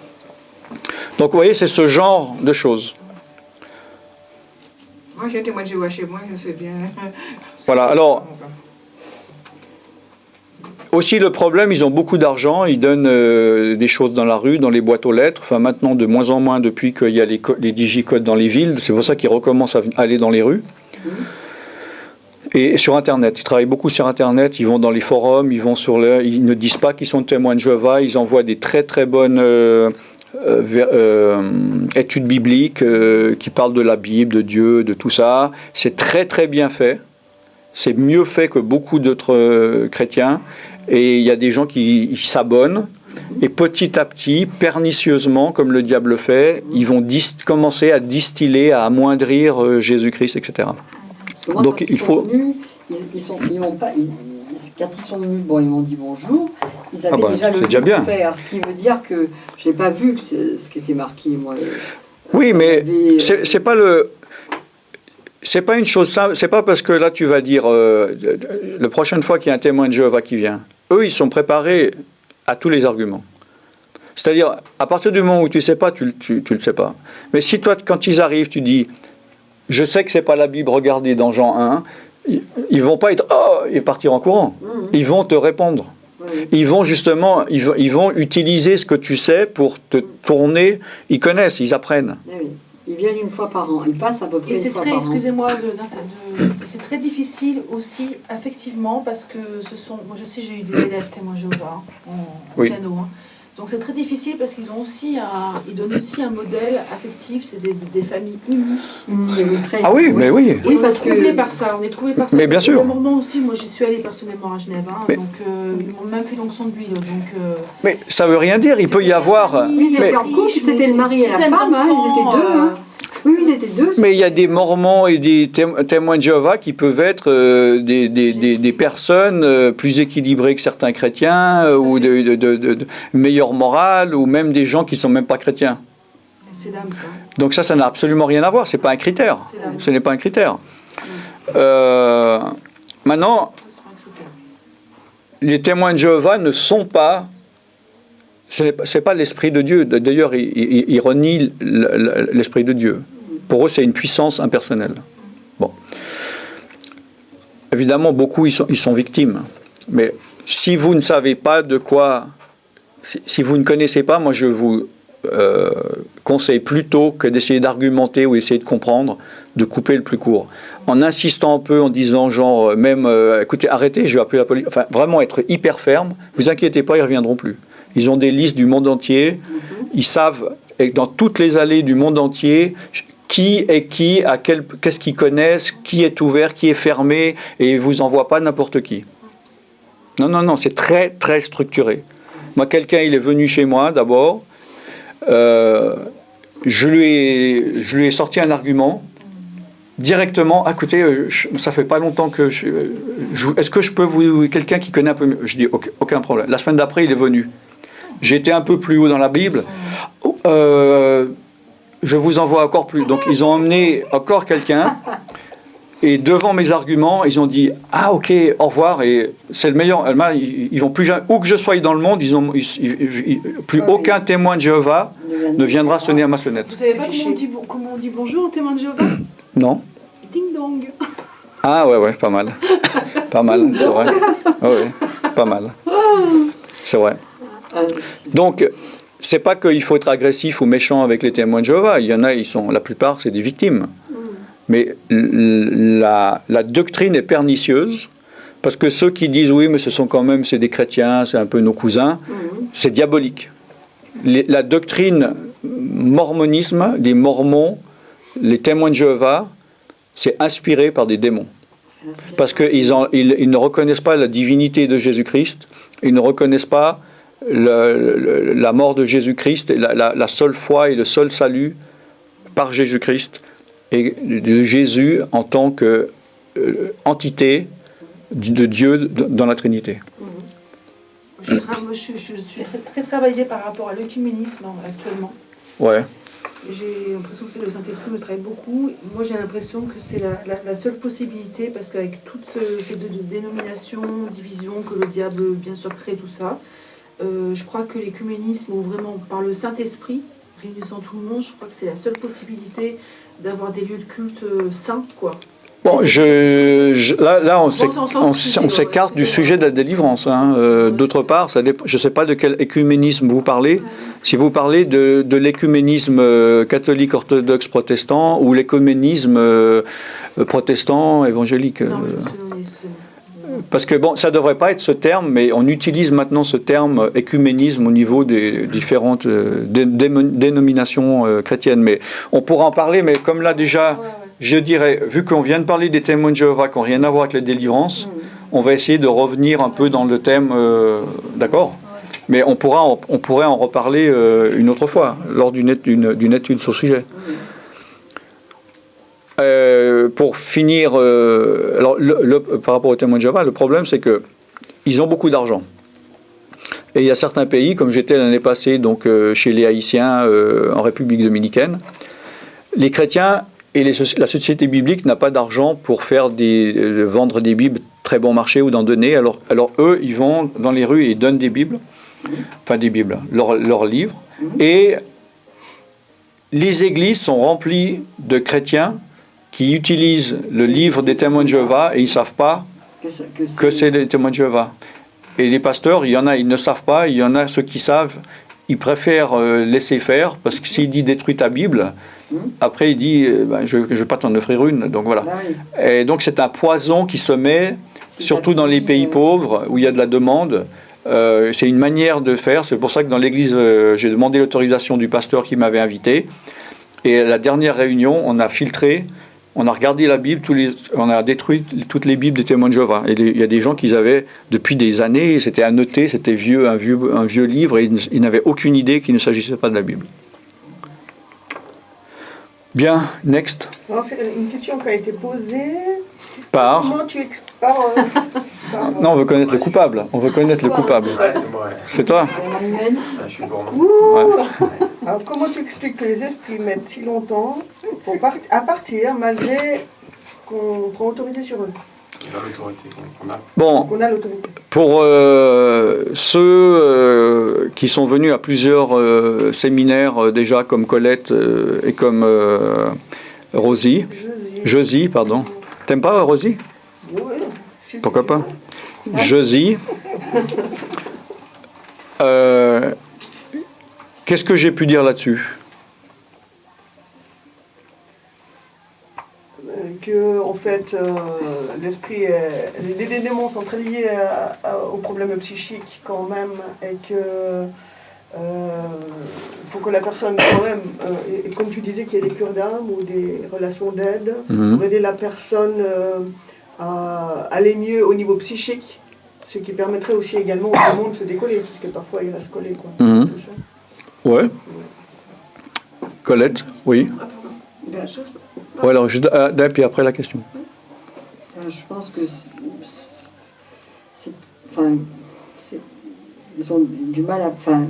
Donc, vous voyez, c'est ce genre de choses. Moi, j'ai témoin de Jéhovah chez moi, je sais bien. Voilà, alors, aussi le problème, ils ont beaucoup d'argent, ils donnent des choses dans la rue, dans les boîtes aux lettres, enfin maintenant de moins en moins depuis qu'il y a les digicodes dans les villes, c'est pour ça qu'ils recommencent à aller dans les rues. Et sur Internet, ils travaillent beaucoup sur Internet, ils vont dans les forums, ils ne disent pas qu'ils sont témoins de Jéhovah, ils envoient des très très bonnes études bibliques qui parlent de la Bible, de Dieu, de tout ça. C'est très très bien fait, c'est mieux fait que beaucoup d'autres chrétiens. Et il y a des gens qui s'abonnent, et petit à petit, pernicieusement, comme le diable fait, ils vont commencer à distiller, à amoindrir Jésus-Christ, etc. Moi, donc il faut... Venus, ils m'ont pas, quand ils sont venus, bon, ils m'ont dit bonjour, ils avaient déjà le déjà bien. faire, ce qui veut dire que je n'ai pas vu que ce qui était marqué, moi. Oui, mais c'est pas le... C'est pas une chose simple, c'est pas parce que là tu vas dire, la prochaine fois qu'il y a un témoin de Jéhovah qui vient, eux ils sont préparés à tous les arguments. C'est-à-dire, à partir du moment où tu ne sais pas, tu le sais pas. Mais si toi, quand ils arrivent, tu dis, je sais que c'est pas la Bible, regardez dans Jean 1, ils vont pas être, oh, et partir en courant. Ils vont te répondre. Oui. Ils vont justement, ils vont utiliser ce que tu sais pour te tourner. Ils connaissent, ils apprennent. Eh oui. Ils viennent une fois par an. Ils passent à peu près Et une c'est fois très, par an. excusez-moi, c'est très difficile aussi affectivement parce que ce sont, moi je sais, j'ai eu des élèves témoins Jéhovah en Oui. piano, hein. Donc c'est très difficile parce qu'ils ont aussi ils donnent aussi un modèle affectif, c'est des familles unies. Ah oui, mais oui. Et Oui, on parce est troublé que- par ça, on est troublé par ça. Mais bien sûr. Les Mormons aussi, moi j'y suis allée personnellement à Genève, hein, Mais- donc ils m'ont même fait l'onction d'huile, donc. Mais ça veut rien dire. Il peut y avoir. Oui, ils Mais- étaient en couple, c'était le mari et la femme, hein, ils étaient deux. Hein. Oui, ils étaient deux. Mais il y a des Mormons et des témoins de Jéhovah qui peuvent être des personnes plus équilibrées que certains chrétiens ou de meilleure morale ou même des gens qui ne sont même pas chrétiens. C'est l'âme, ça. Donc ça n'a absolument rien à voir. C'est pas un critère. C'est l'âme. Ce n'est pas un critère. Maintenant, C'est pas un critère. les témoins de Jéhovah ne sont pas. Ce n'est pas l'Esprit de Dieu. D'ailleurs, ils renient l'Esprit de Dieu. Pour eux, c'est une puissance impersonnelle. Bon. Évidemment, beaucoup, ils sont victimes. Mais si vous ne savez pas de quoi... Si vous ne connaissez pas, moi, je vous conseille plutôt que d'essayer d'argumenter ou essayer de comprendre, de couper le plus court. En insistant un peu, en disant genre, même, écoutez, arrêtez, je vais appeler la police. Enfin, vraiment être hyper ferme. Vous inquiétez pas, ils ne reviendront plus. Ils ont des listes du monde entier. Ils savent, et dans toutes les allées du monde entier, qui est qui, qu'est-ce qu'ils connaissent, qui est ouvert, qui est fermé, et ils ne vous envoient pas n'importe qui. Non, c'est très, très structuré. Moi, quelqu'un, il est venu chez moi, d'abord. Je lui ai sorti un argument. Directement, écoutez, ça fait pas longtemps que est-ce que je peux vous... Quelqu'un qui connaît un peu mieux. Je dis, aucun problème. La semaine d'après, il est venu. J'étais un peu plus haut dans la Bible. Je vous envoie encore plus. Donc, ils ont emmené encore quelqu'un. Et devant mes arguments, ils ont dit « Ah, ok, au revoir. » Et c'est le meilleur. Ils vont plus jamais... Où que je sois dans le monde, plus aucun témoin de Jéhovah ne viendra sonner à ma sonnette. Vous savez pas comment on dit bonjour au témoin de Jéhovah? Non? Ding dong. Ah ouais, pas mal. Pas mal, c'est vrai. Ouais, pas mal. C'est vrai. Donc, c'est pas qu'il faut être agressif ou méchant avec les témoins de Jéhovah. Il y en a, la plupart, c'est des victimes. Mais la doctrine est pernicieuse, parce que ceux qui disent oui, mais ce sont quand même, c'est des chrétiens, c'est un peu nos cousins, c'est diabolique. La doctrine mormonisme, les mormons, les témoins de Jéhovah, c'est inspiré par des démons. Parce qu'ils ne reconnaissent pas la divinité de Jésus-Christ, ils ne reconnaissent pas la mort de Jésus-Christ, la seule foi et le seul salut par Jésus-Christ, et de Jésus en tant qu'entité de Dieu dans la Trinité. Je suis très travaillée par rapport à l'œcuménisme actuellement. Ouais. J'ai l'impression que le Saint-Esprit me travaille beaucoup. Moi, j'ai l'impression que c'est la seule possibilité, parce qu'avec toutes ces dénominations, divisions que le diable, bien sûr, crée, tout ça, je crois que l'œcuménisme, ou vraiment par le Saint-Esprit, réunissant tout le monde, je crois que c'est la seule possibilité d'avoir des lieux de culte saints, quoi. Bon, là, on s'écarte du sujet de la délivrance. Hein. D'autre part, je ne sais pas de quel écuménisme vous parlez. Si vous parlez de l'écuménisme catholique, orthodoxe, protestant, ou l'écuménisme protestant, évangélique. Non, mais je me suis donné, excusez-moi. Parce que bon, ça ne devrait pas être ce terme, mais on utilise maintenant ce terme écuménisme au niveau des différentes dénominations chrétiennes. Mais on pourra en parler, mais comme là déjà, je dirais, vu qu'on vient de parler des témoins de Jéhovah qui n'ont rien à voir avec la délivrance, on va essayer de revenir un peu dans le thème, d'accord ? Mais on pourrait en reparler une autre fois, lors d'une étude sur le sujet. Pour finir, alors par rapport aux témoins de Jéhovah, le problème c'est que ils ont beaucoup d'argent. Et il y a certains pays, comme j'étais l'année passée, donc chez les Haïtiens en République dominicaine, les chrétiens et la société biblique n'a pas d'argent pour vendre des Bibles très bon marché ou d'en donner. Alors eux, ils vont dans les rues et ils donnent des Bibles, enfin des Bibles, leurs livres, et les églises sont remplies de chrétiens qui utilisent le livre des témoins de Jéhovah et ils ne savent pas que c'est des témoins de Jéhovah. Et les pasteurs, il y en a, ils ne savent pas, il y en a ceux qui savent, ils préfèrent laisser faire, parce que s'il dit détruis ta Bible, après il dit je ne vais pas t'en offrir une. Donc voilà. Bah oui. Et donc c'est un poison qui se met, surtout dans les pays pauvres, où il y a de la demande. C'est une manière de faire. C'est pour ça que dans l'église, j'ai demandé l'autorisation du pasteur qui m'avait invité. Et à la dernière réunion, on a filtré, on a regardé la Bible, on a détruit toutes les Bibles des témoins de Jéhovah. Et il y a des gens qui avaient, depuis des années, c'était annoté, c'était un vieux livre, et ils n'avaient aucune idée qu'il ne s'agissait pas de la Bible. Bien, next. Alors, c'est une question qui a été posée. Par. Comment tu Non, on veut connaître le coupable. On veut connaître le coupable. Ouais, c'est moi, ouais. C'est toi? Emmanuel, Ah, je suis gourmand. Alors, comment tu expliques que les esprits mettent si longtemps à partir malgré qu'on prend autorité sur eux, Dans l'autorité qu'on a. Bon, qu'on a l'autorité? pour ceux qui sont venus à plusieurs séminaires déjà, comme Colette et comme Rosie, Josie, pardon. T'aimes pas Rosie? Oui, si, Pourquoi si. pas? Josie. Qu'est-ce que j'ai pu dire là-dessus? Que en fait, l'esprit, les démons sont très liés aux problèmes psychiques quand même, et que faut que la personne quand même, et comme tu disais, qu'il y ait des cures d'âme ou des relations d'aide pour aider la personne à aller mieux au niveau psychique, ce qui permettrait aussi également au démon de se décoller, parce que parfois il reste collé, quoi. Mhm. Tout ça. Ouais. Colette, oui. ben, Ouais, alors, puis après la question. je pense que enfin, ils ont du mal à... Enfin,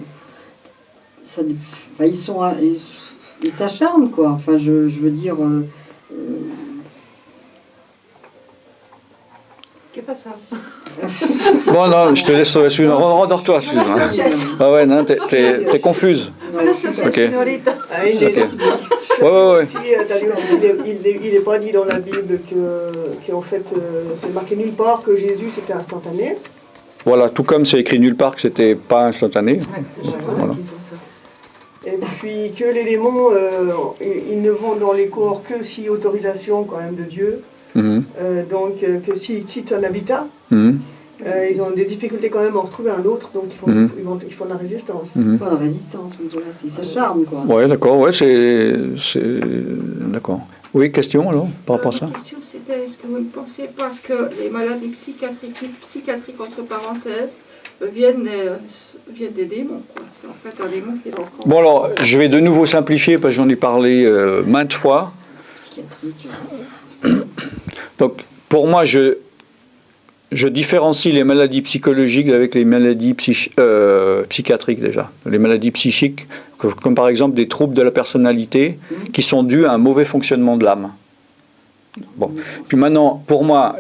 ils s'acharnent, quoi. Enfin, je veux dire... Qu'est pas ça? Bon, non, je te laisse suivre. Rendors-toi, Suzanne. Ah ouais, non, t'es confuse. Ok. Ah, il est- Ok. Ouais. Si, t'as dit aussi, il n'est pas dit dans la Bible qu'en fait, c'est marqué nulle part que Jésus c'était instantané. Voilà, tout comme c'est écrit nulle part que c'était pas instantané. C'est chaque fois Voilà. qu'il faut ça. Et puis que les démons, ils ne vont dans les corps que si autorisation quand même de Dieu. Mhm. Donc que s'ils quittent un habitat, Mhm. ils ont des difficultés quand même à en retrouver un autre, donc Mhm. ils font de la résistance. Mhm. Pas la résistance, oui, voilà, ils s'acharnent, quoi. Ouais, d'accord, ouais, c'est... D'accord. Oui, question alors, par rapport à ça? La question c'était, est-ce que vous ne pensez pas que les maladies psychiatriques entre parenthèses, viennent des démons, quoi. C'est en fait un démon qui est dans le corps. Bon alors, je vais de nouveau simplifier parce que j'en ai parlé maintes fois. Psychiatrique. Donc, pour moi, je différencie les maladies psychologiques avec les maladies psychiatriques déjà. Les maladies psychiques, comme par exemple des troubles de la personnalité qui sont dus à un mauvais fonctionnement de l'âme. Bon. Puis maintenant, pour moi,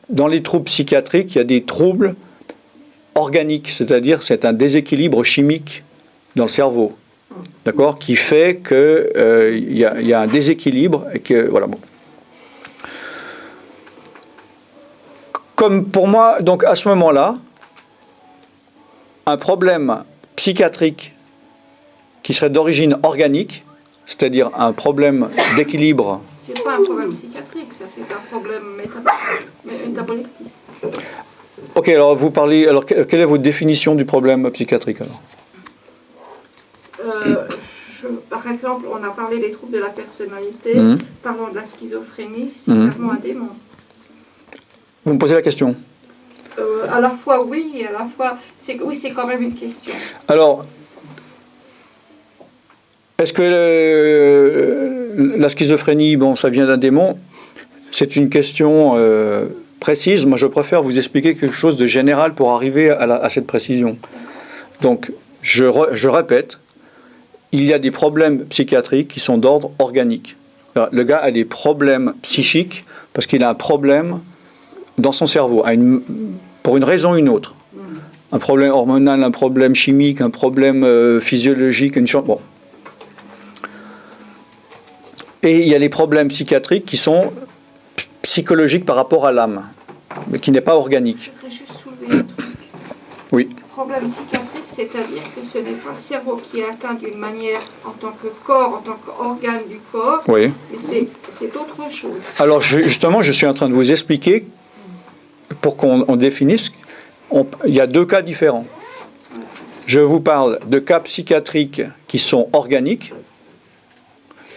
dans les troubles psychiatriques, il y a des troubles organiques, c'est-à-dire c'est un déséquilibre chimique dans le cerveau. D'accord, qui fait que il y a un déséquilibre et que voilà. Bon. Comme pour moi, donc à ce moment-là, un problème psychiatrique qui serait d'origine organique, c'est-à-dire un problème d'équilibre. C'est pas un problème psychiatrique, ça, c'est un problème métabolique. Ok, alors vous parlez. Alors quelle est votre définition du problème psychiatrique alors? Par exemple, on a parlé des troubles de la personnalité, Mhm. parlons de la schizophrénie, c'est Mhm. clairement un démon. Vous me posez la question. À la fois oui, et à la fois, c'est quand même une question. Alors, est-ce que la schizophrénie, bon, ça vient d'un démon? C'est une question précise. Moi, je préfère vous expliquer quelque chose de général pour arriver à cette précision. Donc, je répète, il y a des problèmes psychiatriques qui sont d'ordre organique. Alors, le gars a des problèmes psychiques parce qu'il a un problème dans son cerveau, pour une raison ou une autre. Un problème hormonal, un problème chimique, un problème physiologique, bon. Et il y a les problèmes psychiatriques qui sont psychologiques par rapport à l'âme, mais qui n'est pas organique. Je voudrais juste soulever problème psychiatrique, c'est-à-dire que ce n'est pas le cerveau qui est atteint d'une manière en tant que corps, en tant qu'organe du corps, Oui. mais c'est autre chose. Alors justement, je suis en train de vous expliquer, pour qu'on définisse, il y a deux cas différents. Je vous parle de cas psychiatriques qui sont organiques.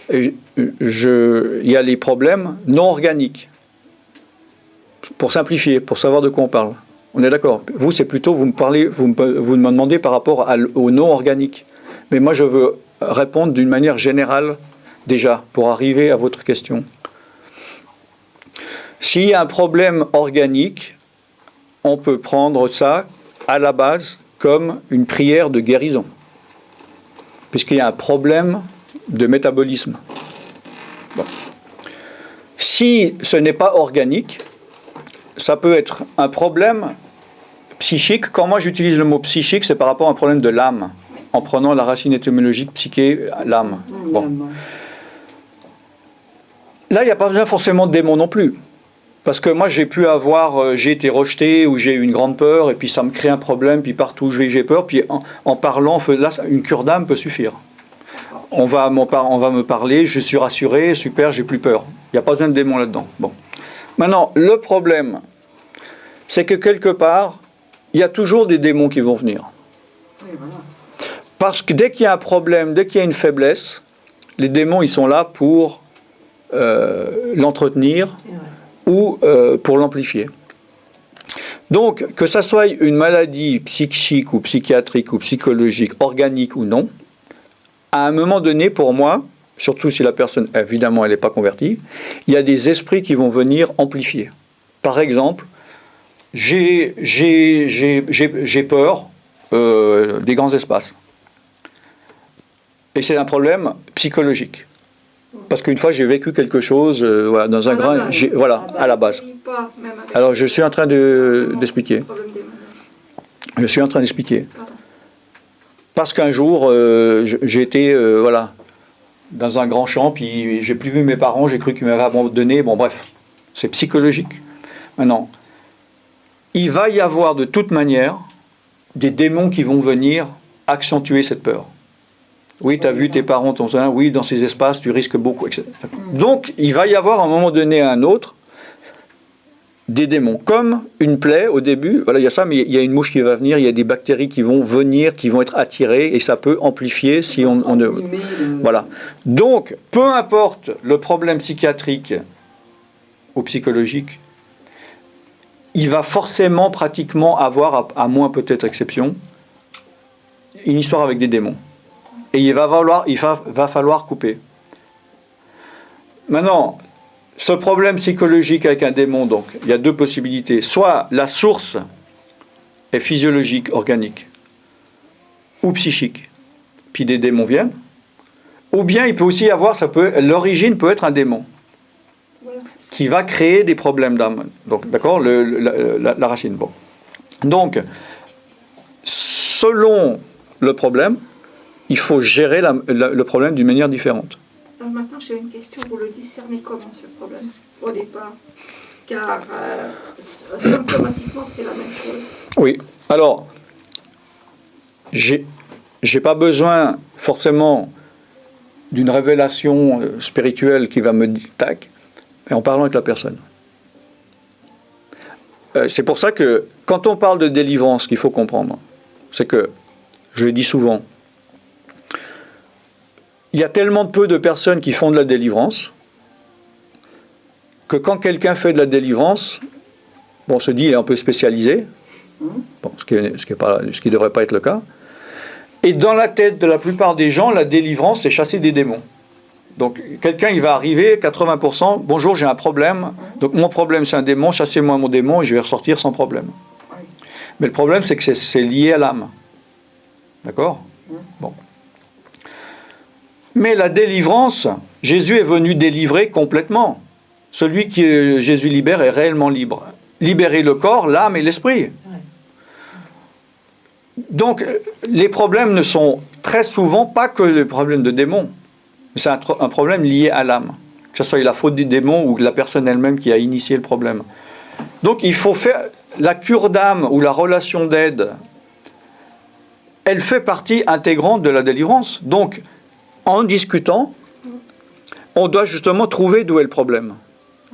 Et il y a les problèmes non organiques. Pour simplifier, pour savoir de quoi on parle. On est d'accord. Vous, c'est plutôt, vous me demandez par rapport au non organique. Mais moi, je veux répondre d'une manière générale, déjà, pour arriver à votre question. S'il y a un problème organique, on peut prendre ça, à la base, comme une prière de guérison. Puisqu'il y a un problème de métabolisme. Bon. Si ce n'est pas organique, ça peut être un problème psychique. Quand moi j'utilise le mot psychique, c'est par rapport à un problème de l'âme, en prenant la racine étymologique psyché, l'âme. Bon. Là, il n'y a pas besoin forcément de démon non plus. Parce que moi, j'ai été rejeté ou j'ai eu une grande peur, et puis ça me crée un problème, puis partout où je vais, j'ai peur, puis en parlant, là, une cure d'âme peut suffire. On va me parler, je suis rassuré, super, j'ai plus peur. Il n'y a pas besoin de démon là-dedans. Bon. Maintenant, le problème, c'est que quelque part, il y a toujours des démons qui vont venir. Oui, voilà. Parce que dès qu'il y a un problème, dès qu'il y a une faiblesse, les démons, ils sont là pour l'entretenir ou pour l'amplifier. Donc, que ça soit une maladie psychique ou psychiatrique ou psychologique, organique ou non, à un moment donné, pour moi, surtout si la personne, évidemment, elle n'est pas convertie, il y a des esprits qui vont venir amplifier. Par exemple, j'ai peur des grands espaces. Et c'est un problème psychologique. Parce qu'une fois, j'ai vécu quelque chose voilà, dans un grand... Voilà, à la base. Alors, je suis en train d'expliquer. Je suis en train d'expliquer. Parce qu'un jour, j'ai été voilà, dans un grand champ, puis j'ai plus vu mes parents, j'ai cru qu'ils m'avaient abandonné. Bon, bref, c'est psychologique. Maintenant, il va y avoir de toute manière des démons qui vont venir accentuer cette peur. Oui, tu as vu tes parents, ton sein, oui, dans ces espaces, tu risques beaucoup, etc. Donc, il va y avoir à un moment donné à un autre des démons. Comme une plaie au début, voilà, il y a ça, mais il y a une mouche qui va venir, il y a des bactéries qui vont venir, qui vont être attirées, et ça peut amplifier si on Voilà. Donc, peu importe le problème psychiatrique ou psychologique, il va forcément pratiquement avoir, à moins peut-être exception, une histoire avec des démons. Et il va falloir couper. Maintenant, ce problème psychologique avec un démon, donc, il y a deux possibilités. Soit la source est physiologique, organique, ou psychique, puis des démons viennent. Ou bien il peut aussi y avoir, l'origine peut être un démon qui va créer des problèmes d'âme. Donc, d'accord, la racine. Bon. Donc, selon le problème, il faut gérer le problème d'une manière différente. Alors maintenant, j'ai une question. Vous le discernez comment, ce problème, au départ? Car symptomatiquement, c'est la même chose. Oui. Alors, j'ai pas besoin forcément d'une révélation spirituelle qui va me dire tac, mais en parlant avec la personne. C'est pour ça que quand on parle de délivrance, ce qu'il faut comprendre, c'est que, je le dis souvent, il y a tellement peu de personnes qui font de la délivrance que quand quelqu'un fait de la délivrance, bon, on se dit il est un peu spécialisé, bon, ce qui ne devrait pas être le cas. Et dans la tête de la plupart des gens, la délivrance, c'est chasser des démons. Donc quelqu'un, il va arriver, 80%, bonjour, j'ai un problème, donc mon problème c'est un démon, chassez-moi mon démon et je vais ressortir sans problème. Mais le problème, c'est que c'est lié à l'âme. D'accord ? Bon. Mais la délivrance, Jésus est venu délivrer complètement. Celui que Jésus libère est réellement libre. Libérer le corps, l'âme et l'esprit. Donc, les problèmes ne sont très souvent pas que les problèmes de démons. C'est un problème lié à l'âme. Que ce soit la faute du démon ou la personne elle-même qui a initié le problème. Donc, il faut faire la cure d'âme ou la relation d'aide elle fait partie intégrante de la délivrance. Donc, en discutant, on doit justement trouver d'où est le problème.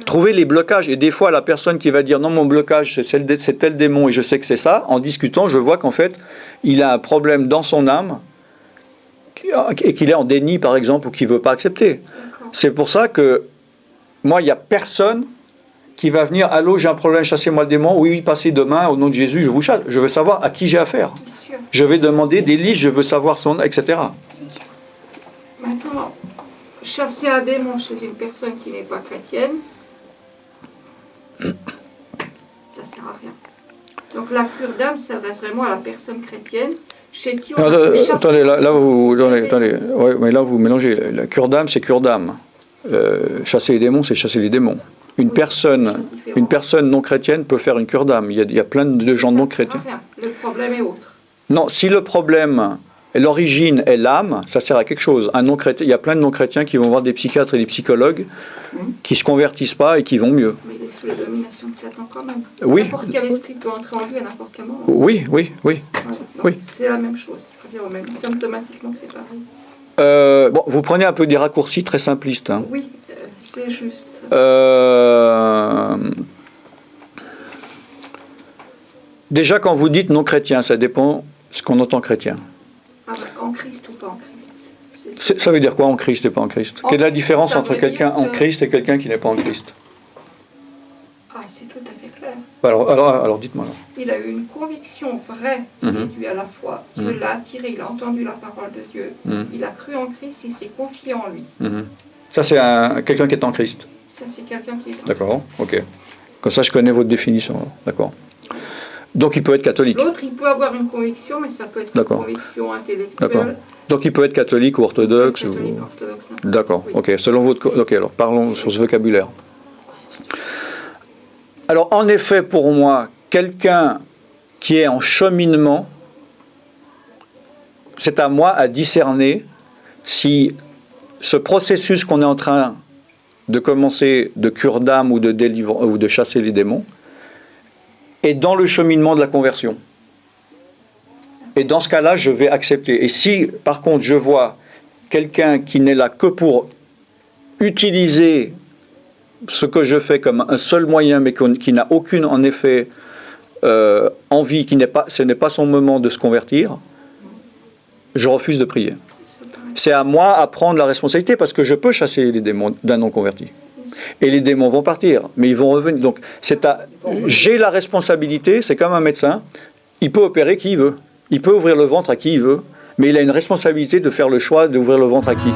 Trouver les blocages. Et des fois, la personne qui va dire non, mon blocage, c'est tel démon et je sais que c'est ça, en discutant, je vois qu'en fait, il a un problème dans son âme et qu'il est en déni, par exemple, ou qu'il ne veut pas accepter. C'est pour ça que moi, il n'y a personne qui va venir, allô, j'ai un problème, chassez-moi le démon, oui, passez demain, au nom de Jésus, je vous chasse. Je veux savoir à qui j'ai affaire. Bien sûr. Je vais demander des listes, je veux savoir son, etc. Maintenant, chasser un démon chez une personne qui n'est pas chrétienne, ça ne sert à rien. Donc la cure d'âme s'adresse vraiment à la personne chrétienne chez qui on Non, a chassé. attendez, là vous, attendez, ouais, mais là vous mélangez. La cure d'âme, c'est cure d'âme. Chasser les démons, c'est chasser les démons. Une personne non chrétienne peut faire une cure d'âme. Il y a plein de gens non chrétiens. Rien. Le problème est autre. Non, si le problème, l'origine est l'âme, ça sert à quelque chose. Un non chrétien, il y a plein de non chrétiens qui vont voir des psychiatres et des psychologues qui se convertissent pas et qui vont mieux. Mais il est sous la domination de Satan quand même. Oui. N'importe quel esprit peut entrer en lui à n'importe quel moment. Oui. Voilà. Donc, Oui. c'est la même chose. Ça revient au même. Symptomatiquement, c'est pareil. Bon, vous prenez un peu des raccourcis très simplistes. Hein. Oui, c'est juste. Déjà, quand vous dites non chrétien, ça dépend ce qu'on entend chrétien. Ah, en Christ ou pas en Christ. Ça veut dire quoi en Christ et pas en Christ? Quelle est la différence ça entre veut quelqu'un dire en que- Christ et quelqu'un qui n'est pas en Christ? Ah, c'est tout à fait clair. Alors dites-moi. Alors. Il a eu une conviction vraie qui Mhm. est due à la foi. Dieu l'a attiré, il a entendu la parole de Dieu. Mhm. Il a cru en Christ, il s'est confié en lui. Mhm. Ça, c'est quelqu'un qui est en Christ. Ça, c'est quelqu'un qui est en D'accord, ok. Comme ça, je connais votre définition. Alors. D'accord. Donc, il peut être catholique. L'autre, il peut avoir une conviction, mais ça peut être une D'accord. conviction D'accord. intellectuelle. Donc, il peut être catholique ou orthodoxe. Catholique, Ou... orthodoxe, n'importe. D'accord, Oui. ok. Selon votre... Ok, alors parlons sur ce vocabulaire. Alors, en effet, pour moi, quelqu'un qui est en cheminement, c'est à moi à discerner si ce processus qu'on est en train de commencer de cure d'âme ou de délivrer ou de chasser les démons est dans le cheminement de la conversion. Et dans ce cas-là, je vais accepter. Et si, par contre, je vois quelqu'un qui n'est là que pour utiliser ce que je fais comme un seul moyen, mais qui n'a aucune, en effet, envie, ce n'est pas son moment de se convertir, je refuse de prier. C'est à moi à prendre la responsabilité, parce que je peux chasser les démons d'un non-converti. Et les démons vont partir, mais ils vont revenir. Donc, j'ai la responsabilité, c'est comme un médecin, il peut opérer qui il veut. Il peut ouvrir le ventre à qui il veut, mais il a une responsabilité de faire le choix d'ouvrir le ventre à qui.